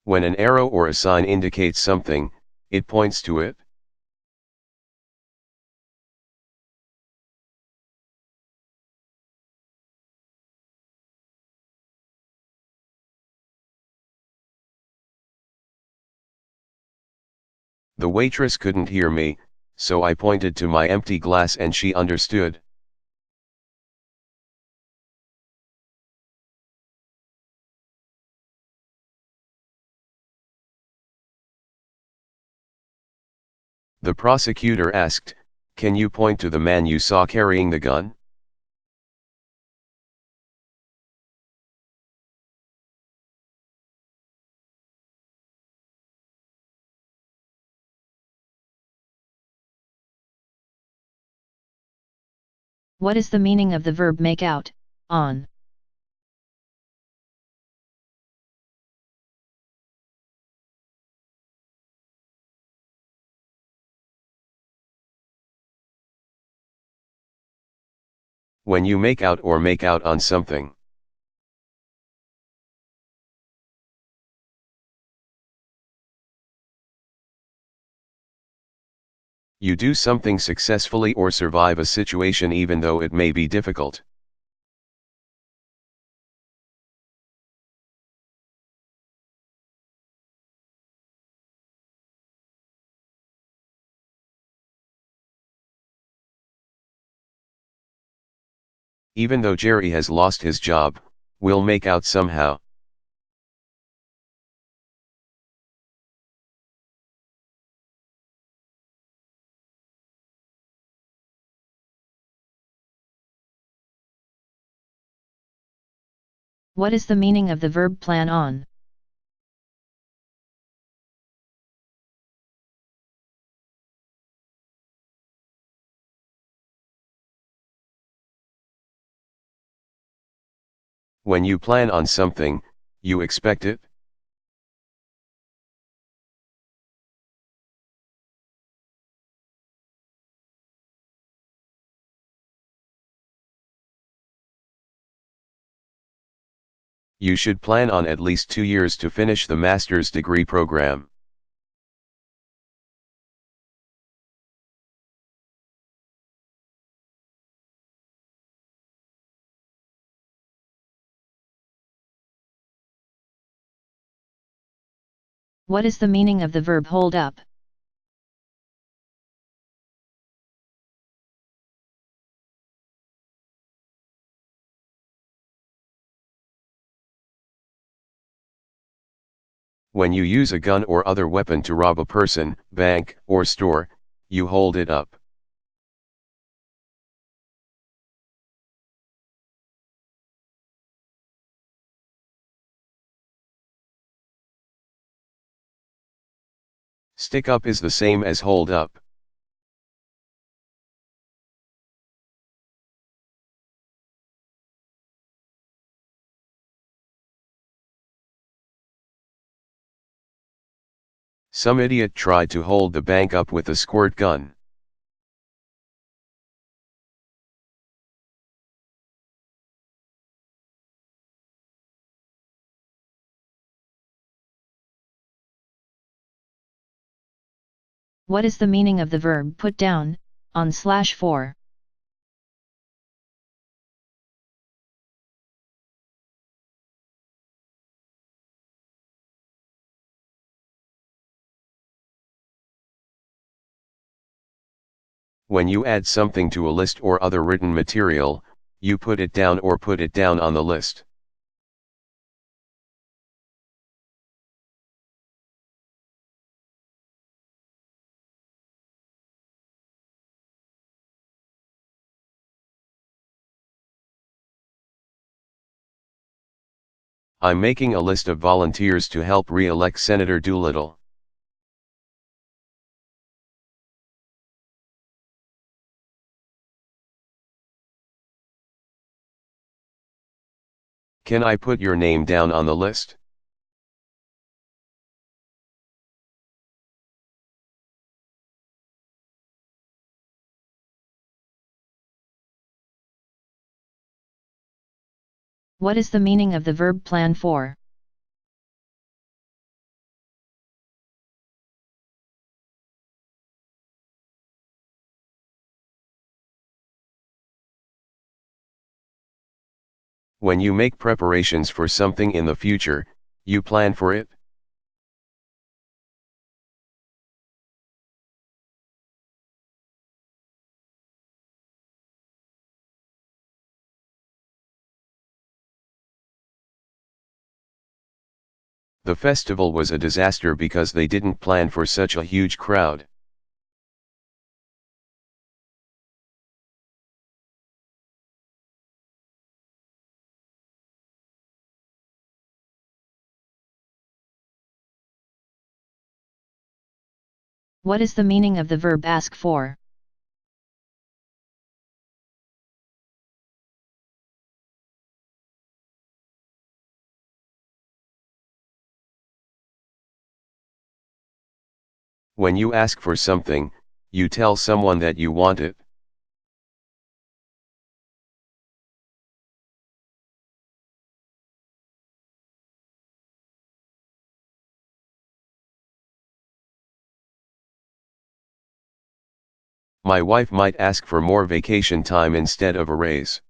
When an arrow or a sign indicates something, it points to it. The waitress couldn't hear me, so I pointed to my empty glass and she understood. The prosecutor asked, "Can you point to the man you saw carrying the gun?" What is the meaning of the verb make out, on? When you make out or make out on something. You do something successfully or survive a situation even though it may be difficult. Even though Jerry has lost his job, we'll make out somehow. What is the meaning of the verb plan on? When you plan on something, you expect it. You should plan on at least 2 years to finish the master's degree program. What is the meaning of the verb hold up? When you use a gun or other weapon to rob a person, bank, or store, you hold it up. Stick up is the same as hold up. Some idiot tried to hold the bank up with a squirt gun. What is the meaning of the verb put down, on/for? When you add something to a list or other written material, you put it down or put it down on the list. I'm making a list of volunteers to help re-elect Senator Doolittle. Can I put your name down on the list? What is the meaning of the verb plan for? When you make preparations for something in the future, you plan for it. The festival was a disaster because they didn't plan for such a huge crowd. What is the meaning of the verb ask for? When you ask for something, you tell someone that you want it. My wife might ask for more vacation time instead of a raise.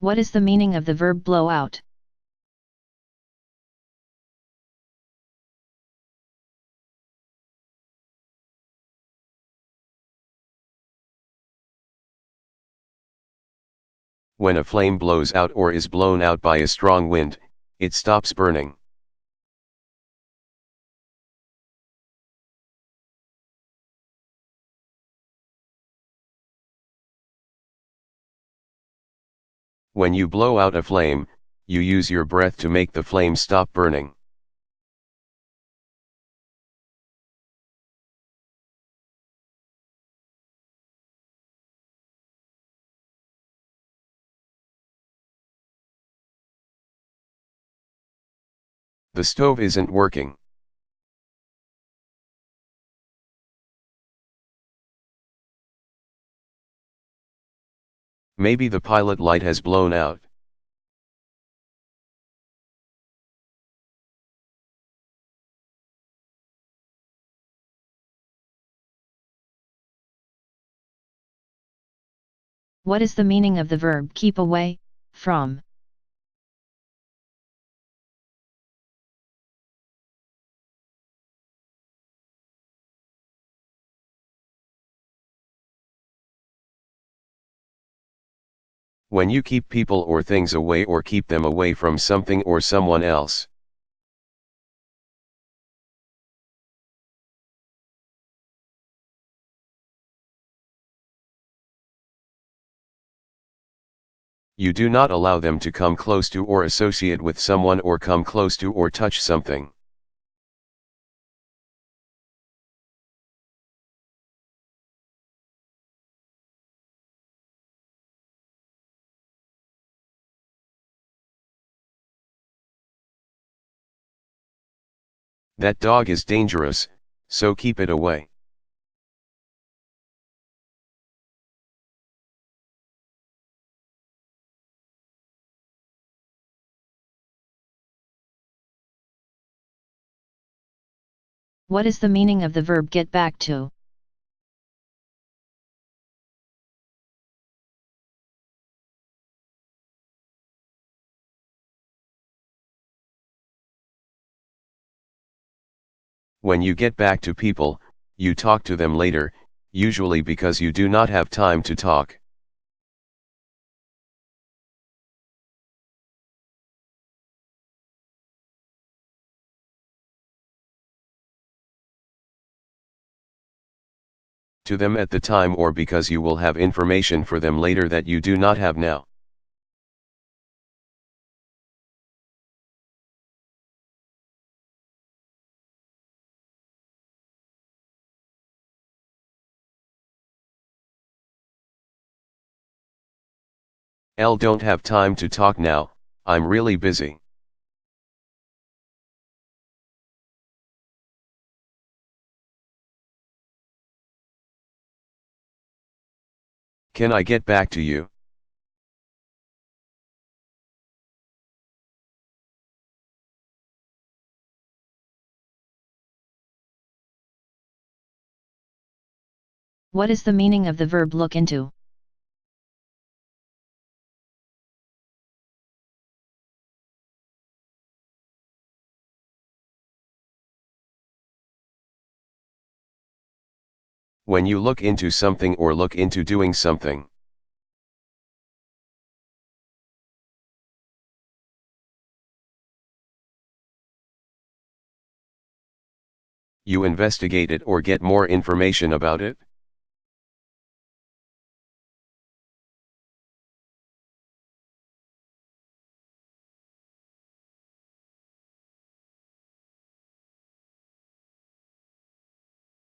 What is the meaning of the verb blow out? When a flame blows out or is blown out by a strong wind, it stops burning. When you blow out a flame, you use your breath to make the flame stop burning. The stove isn't working. Maybe the pilot light has blown out. What is the meaning of the verb keep away from? When you keep people or things away or keep them away from something or someone else. You do not allow them to come close to or associate with someone or come close to or touch something. That dog is dangerous, so keep it away. What is the meaning of the verb get back to? When you get back to people, you talk to them later, usually because you do not have time to talk. To them at the time or because you will have information for them later that you do not have now. Don't have time to talk now, I'm really busy. Can I get back to you? What is the meaning of the verb look into? When you look into something or look into doing something. You investigate it or get more information about it.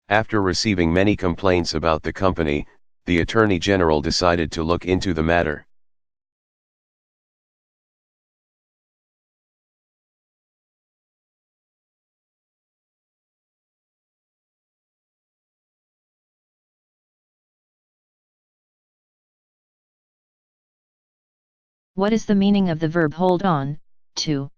After receiving many complaints about the company, the Attorney General decided to look into the matter. What is the meaning of the verb hold on, to?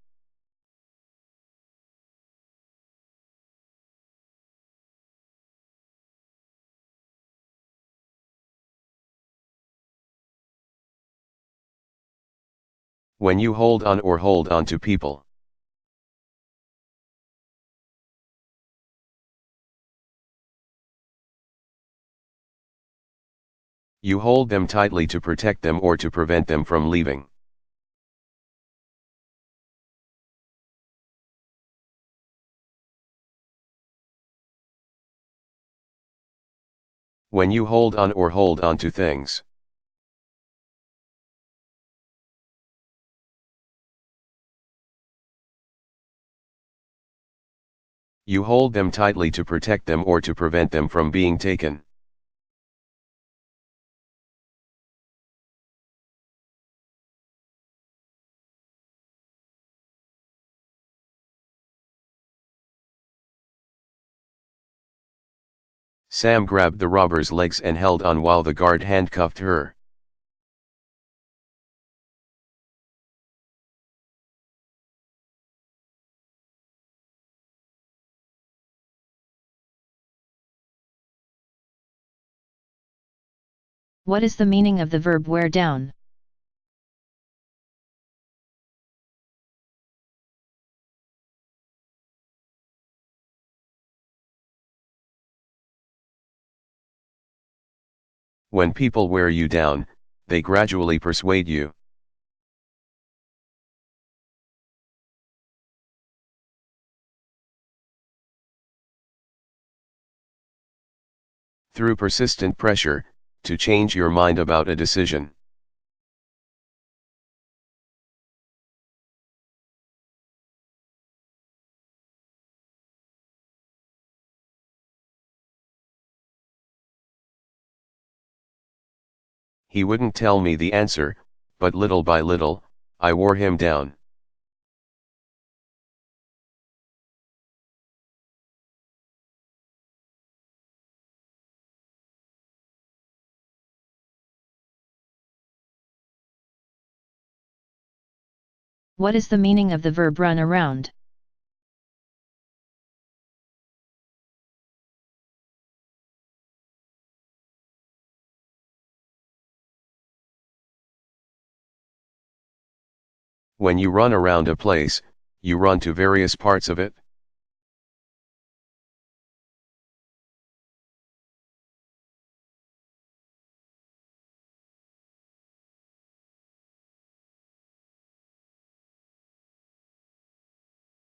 When you hold on or hold on to people. You hold them tightly to protect them or to prevent them from leaving. When you hold on or hold on to things. You hold them tightly to protect them or to prevent them from being taken. Sam grabbed the robber's legs and held on while the guard handcuffed her. What is the meaning of the verb wear down? When people wear you down, they gradually persuade you. Through persistent pressure, to change your mind about a decision. He wouldn't tell me the answer, but little by little, I wore him down. What is the meaning of the verb run around? When you run around a place, you run to various parts of it.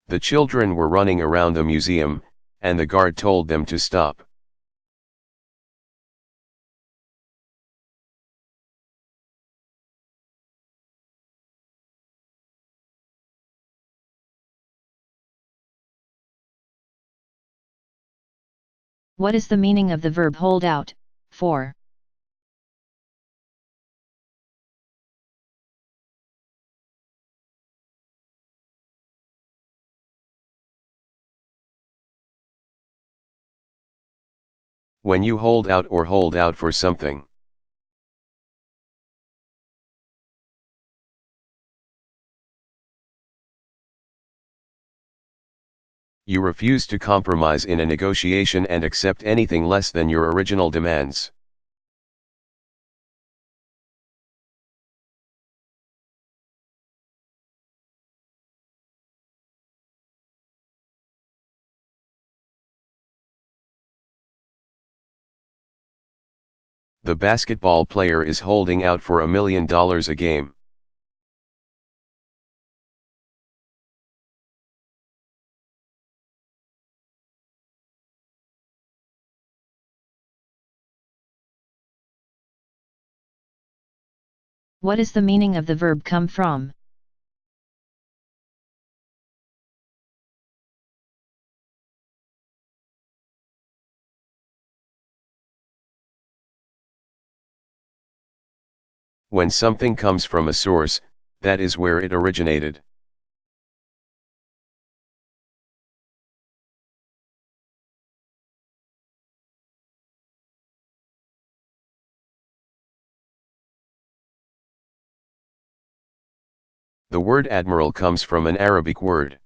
The children were running around the museum, and the guard told them to stop. What is the meaning of the verb hold out, for? When you hold out or hold out for something. You refuse to compromise in a negotiation and accept anything less than your original demands. The basketball player is holding out for $1 million a game. What is the meaning of the verb come from? When something comes from a source, that is where it originated. The word admiral comes from an Arabic word.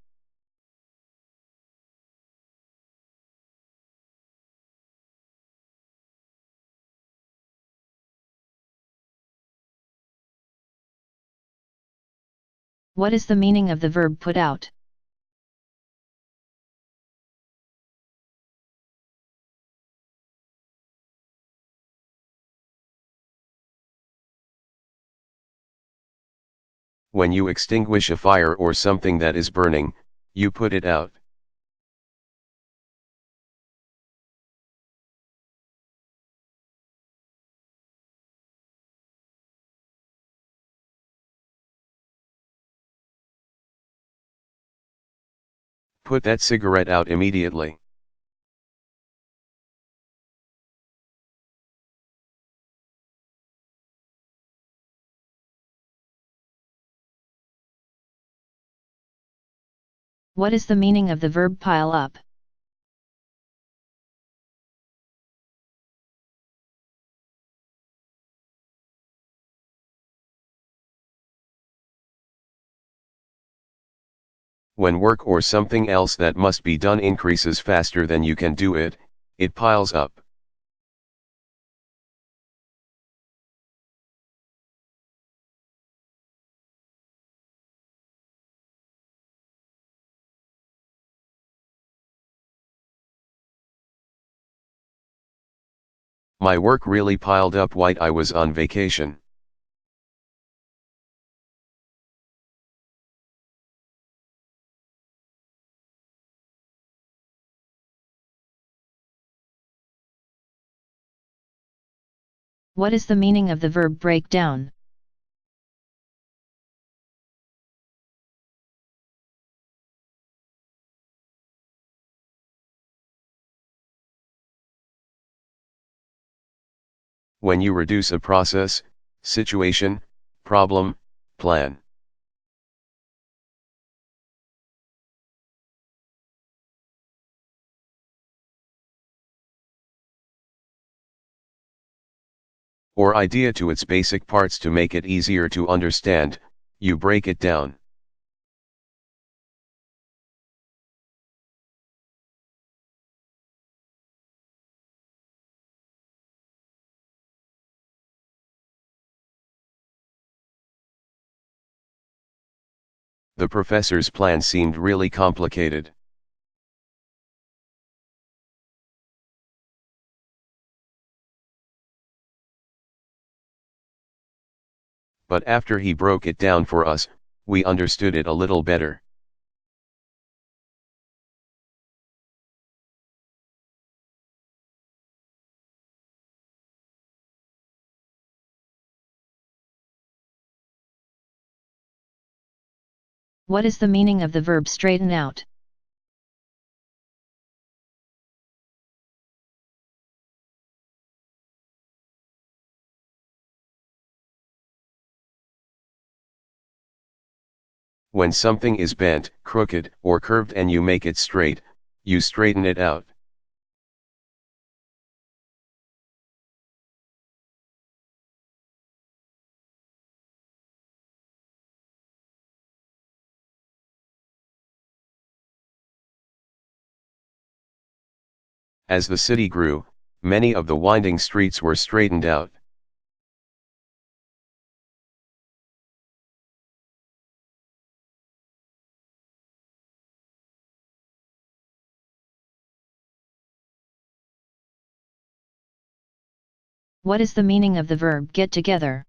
What is the meaning of the verb put out? When you extinguish a fire or something that is burning, you put it out. Put that cigarette out immediately. What is the meaning of the verb pile up? When work or something else that must be done increases faster than you can do it, it piles up. My work really piled up while I was on vacation. What is the meaning of the verb break down? When you reduce a process, situation, problem, plan. Or idea to its basic parts to make it easier to understand, you break it down. The professor's plan seemed really complicated. But after he broke it down for us, we understood it a little better. What is the meaning of the verb straighten out? When something is bent, crooked, or curved and you make it straight, you straighten it out. As the city grew, many of the winding streets were straightened out. What is the meaning of the verb get together?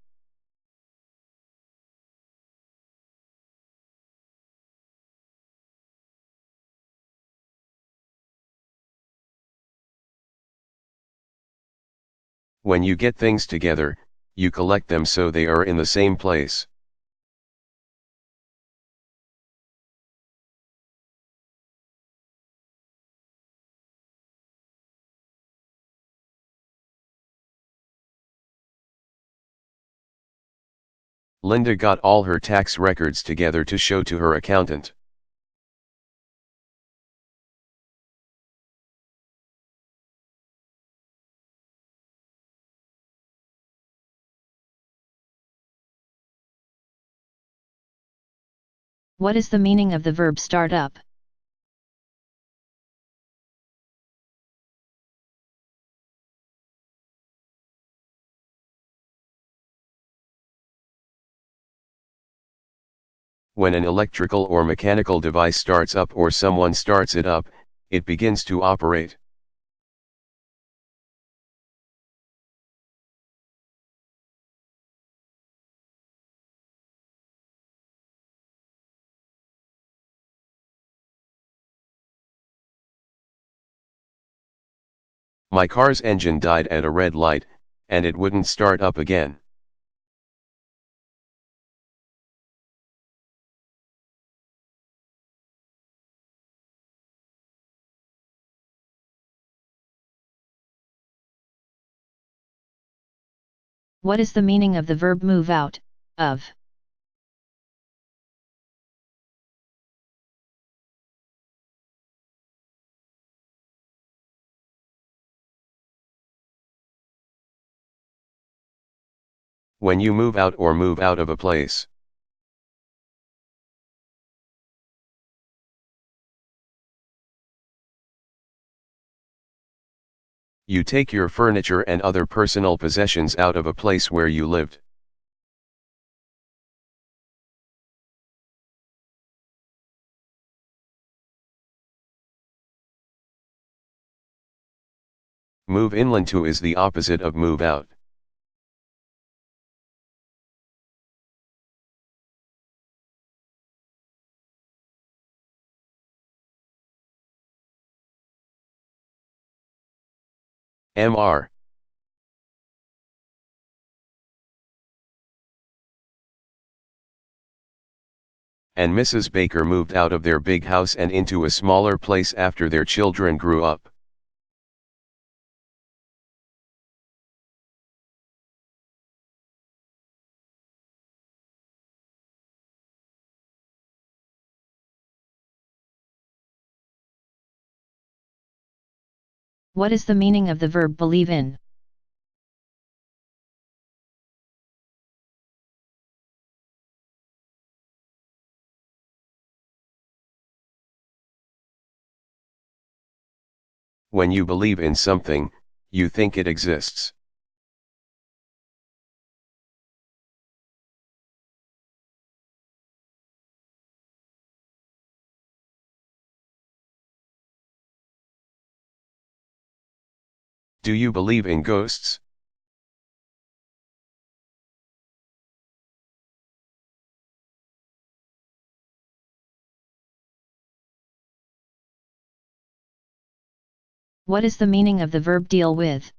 When you get things together, you collect them so they are in the same place. Linda got all her tax records together to show to her accountant. What is the meaning of the verb start up? When an electrical or mechanical device starts up or someone starts it up, it begins to operate. My car's engine died at a red light, and it wouldn't start up again. What is the meaning of the verb move out of? When you move out or move out of a place. You take your furniture and other personal possessions out of a place where you lived. Move inland to is the opposite of move out. Mr. and Mrs. Baker moved out of their big house and into a smaller place after their children grew up. What is the meaning of the verb believe in? When you believe in something, you think it exists. Do you believe in ghosts? What is the meaning of the verb deal with?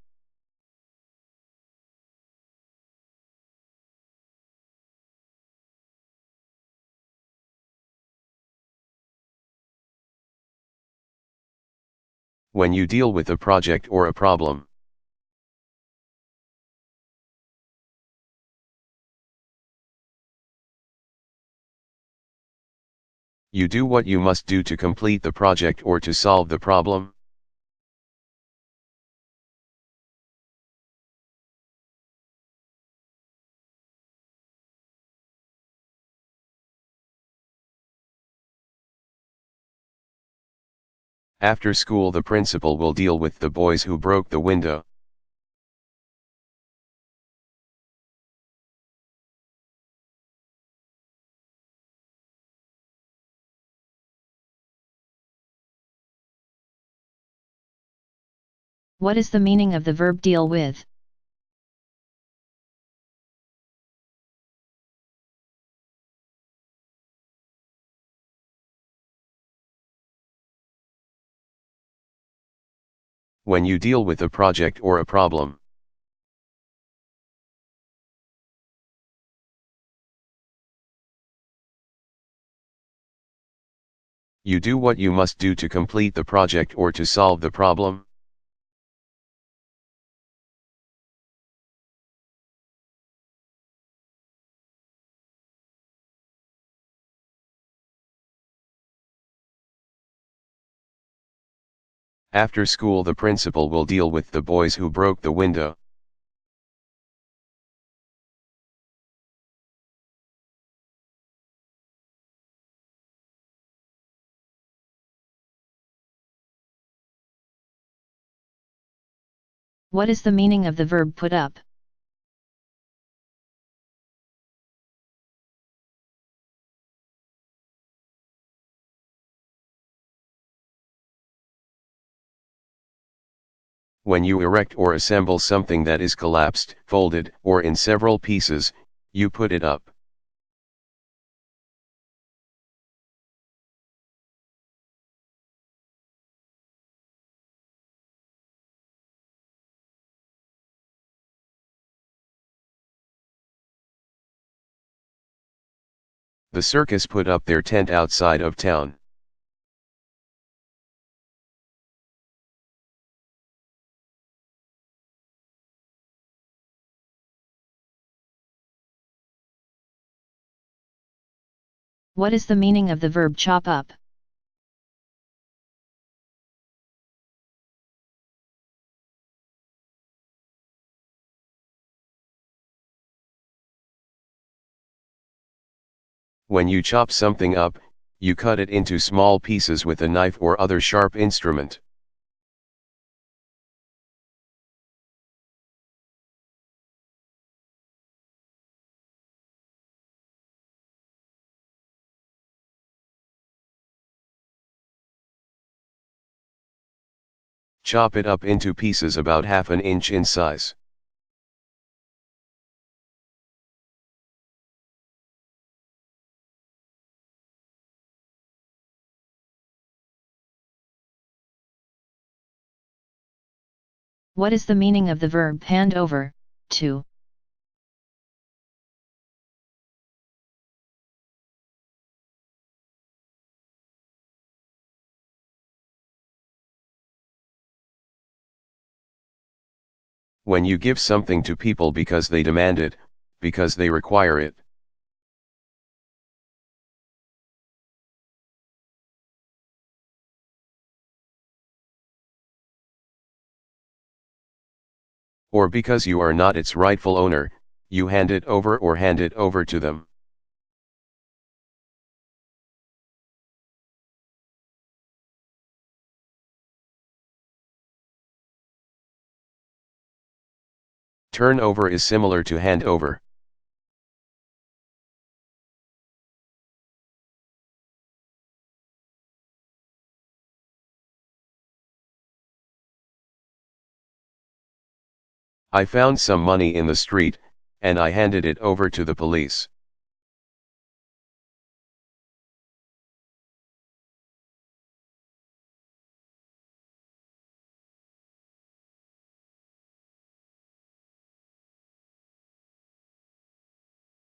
When you deal with a project or a problem. You do what you must do to complete the project or to solve the problem. After school, the principal will deal with the boys who broke the window. What is the meaning of the verb deal with? When you deal with a project or a problem. You do what you must do to complete the project or to solve the problem. After school the principal will deal with the boys who broke the window. What is the meaning of the verb put up? When you erect or assemble something that is collapsed, folded, or in several pieces, you put it up. The circus put up their tent outside of town. What is the meaning of the verb chop up? When you chop something up, you cut it into small pieces with a knife or other sharp instrument. Chop it up into pieces about half an inch in size. What is the meaning of the verb hand over, to? When you give something to people because they demand it, because they require it. Or because you are not its rightful owner, you hand it over or hand it over to them. Turn over is similar to hand over. I found some money in the street, and I handed it over to the police.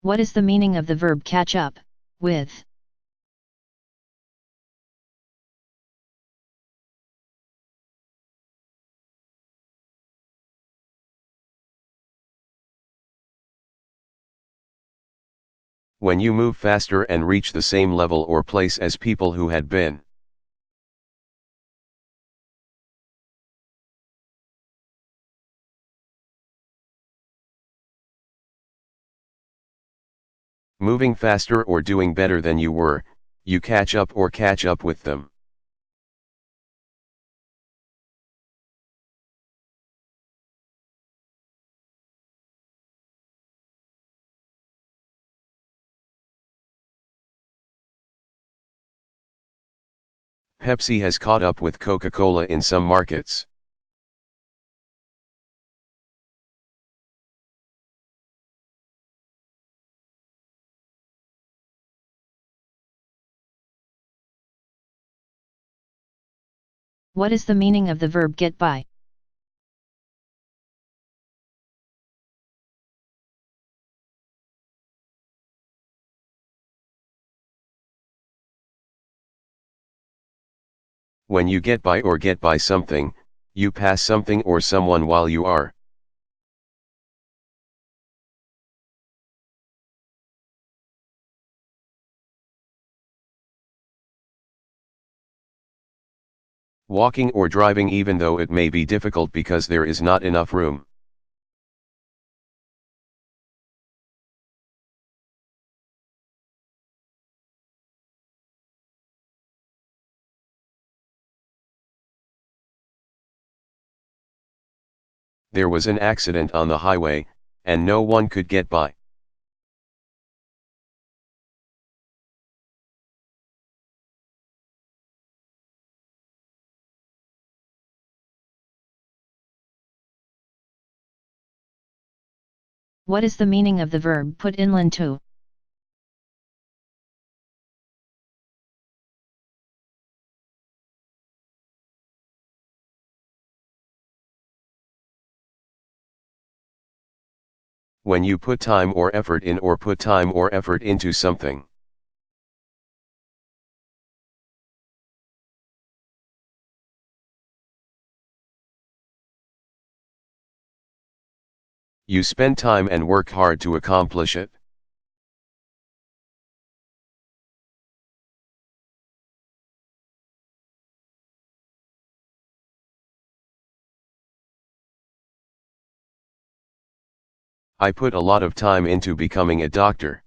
What is the meaning of the verb catch up, with? When you move faster and reach the same level or place as people who had been. Moving faster or doing better than you were, you catch up or catch up with them. Pepsi has caught up with Coca-Cola in some markets. What is the meaning of the verb get by? When you get by or get by something, you pass something or someone while you are walking or driving, even though it may be difficult because there is not enough room. There was an accident on the highway, and no one could get by. What is the meaning of the verb put inland to? When you put time or effort in or put time or effort into something. You spend time and work hard to accomplish it. I put a lot of time into becoming a doctor.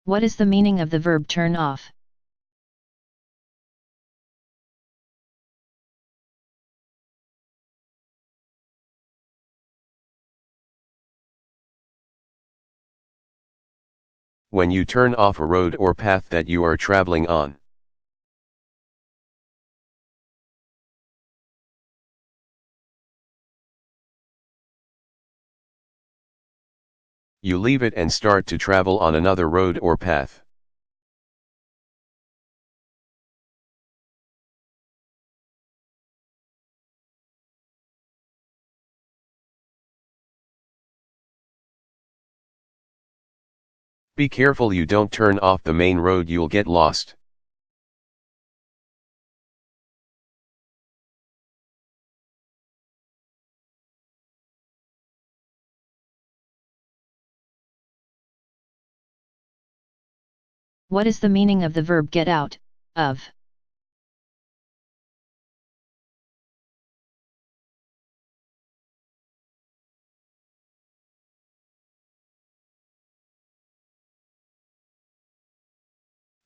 What is the meaning of the verb turn off? When you turn off a road or path that you are traveling on. You leave it and start to travel on another road or path. Be careful you don't turn off the main road, you'll get lost. What is the meaning of the verb get out of?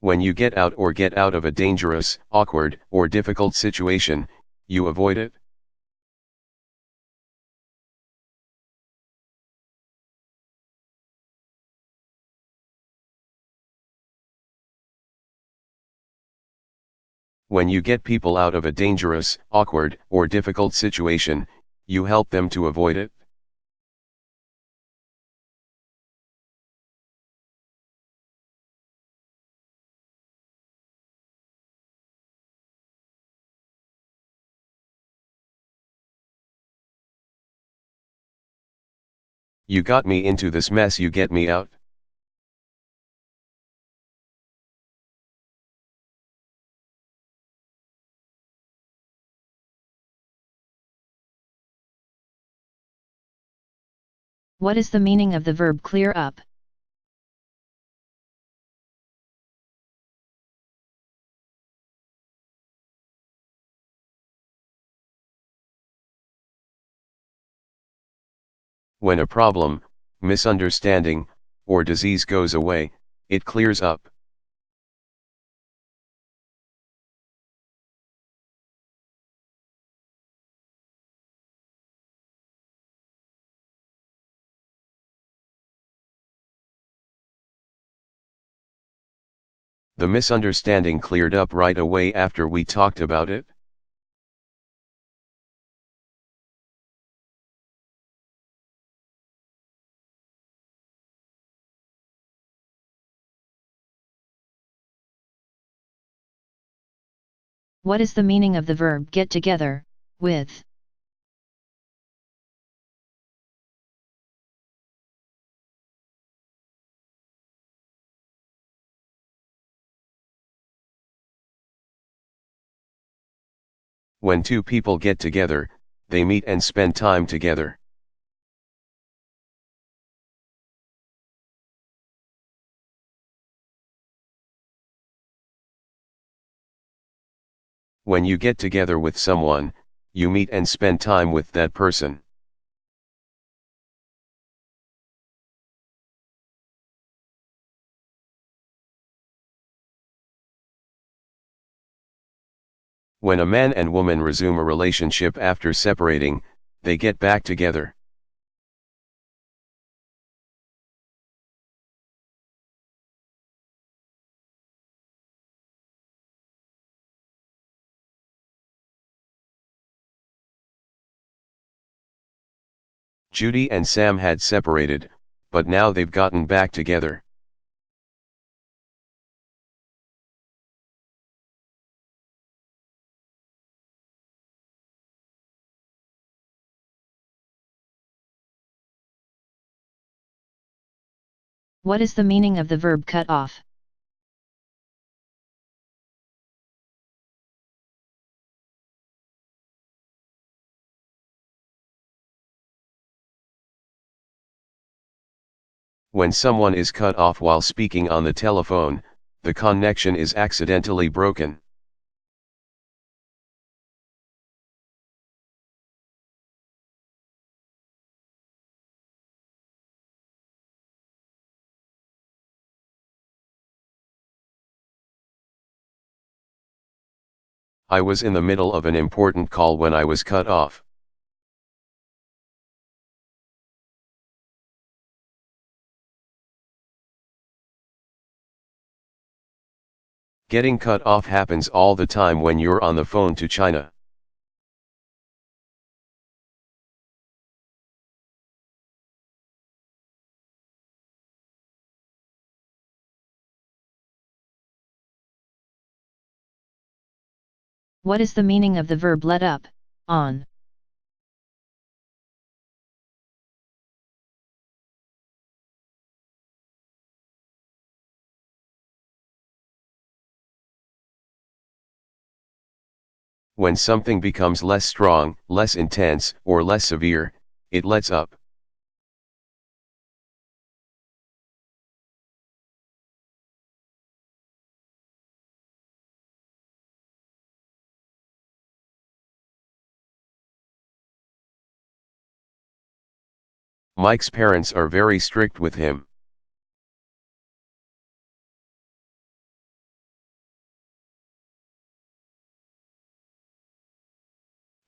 When you get out or get out of a dangerous, awkward, or difficult situation, you avoid it. When you get people out of a dangerous, awkward, or difficult situation, you help them to avoid it. You got me into this mess, you get me out. What is the meaning of the verb clear up? When a problem, misunderstanding, or disease goes away, it clears up. The misunderstanding cleared up right away after we talked about it. What is the meaning of the verb get together with? When two people get together, they meet and spend time together. When you get together with someone, you meet and spend time with that person. When a man and woman resume a relationship after separating, they get back together. Judy and Sam had separated, but now they've gotten back together. What is the meaning of the verb cut off? When someone is cut off while speaking on the telephone, the connection is accidentally broken. I was in the middle of an important call when I was cut off. Getting cut off happens all the time when you're on the phone to China. What is the meaning of the verb let up, on? When something becomes less strong, less intense, or less severe, it lets up. Mike's parents are very strict with him.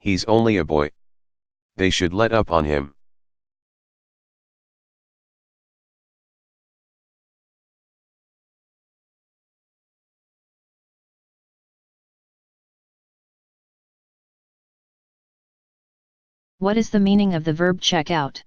He's only a boy. They should let up on him. What is the meaning of the verb check out?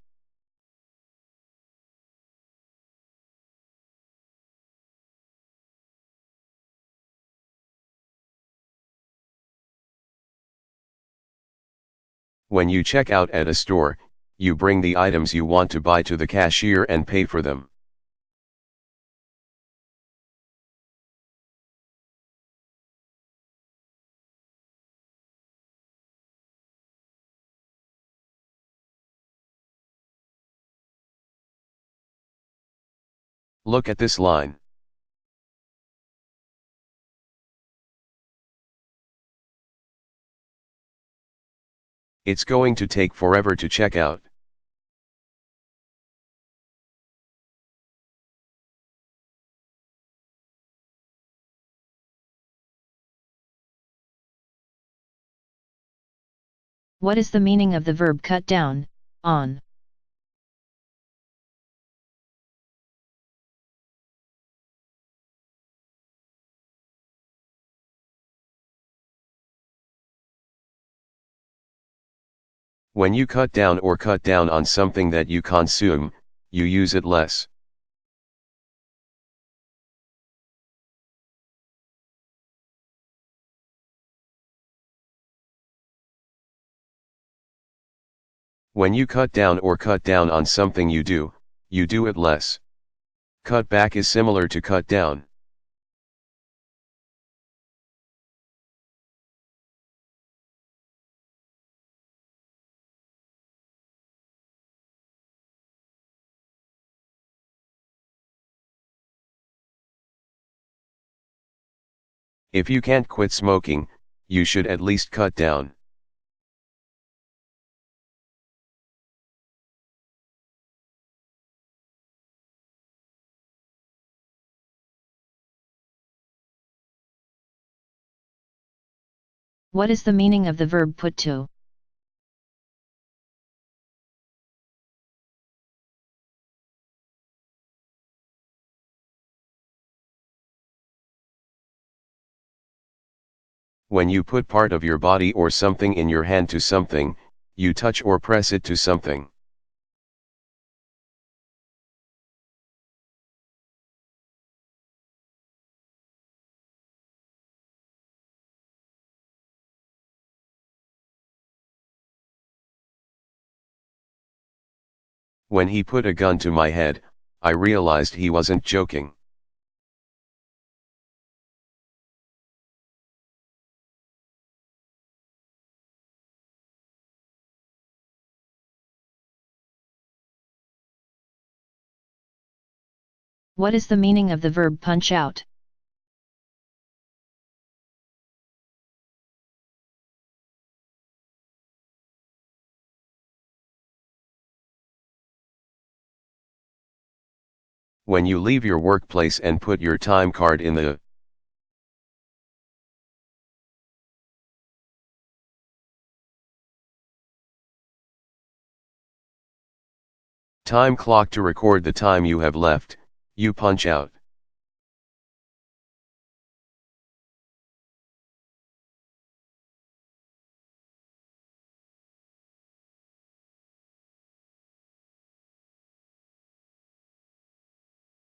When you check out at a store, you bring the items you want to buy to the cashier and pay for them. Look at this line. It's going to take forever to check out. What is the meaning of the verb cut down, on? When you cut down or cut down on something that you consume, you use it less. When you cut down or cut down on something you do it less. Cut back is similar to cut down. If you can't quit smoking, you should at least cut down. What is the meaning of the verb put to? When you put part of your body or something in your hand to something, you touch or press it to something. When he put a gun to my head, I realized he wasn't joking. What is the meaning of the verb punch out? When you leave your workplace and put your time card in the time clock to record the time you have left, you punch out.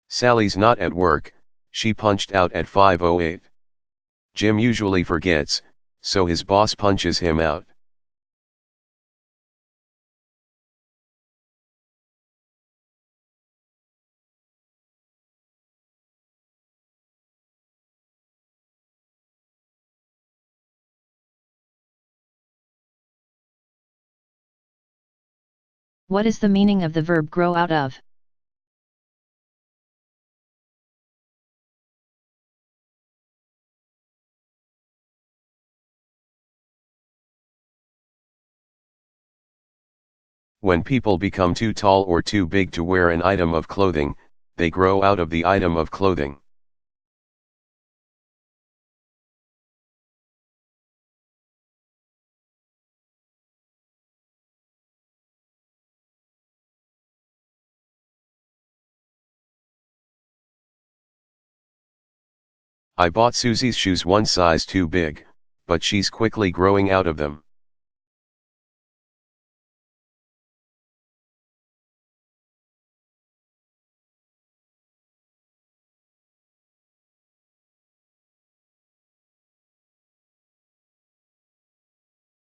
Sally's not at work, she punched out at 5:08. Jim usually forgets, so his boss punches him out. What is the meaning of the verb grow out of? When people become too tall or too big to wear an item of clothing, they grow out of the item of clothing. I bought Susie's shoes one size too big, but she's quickly growing out of them.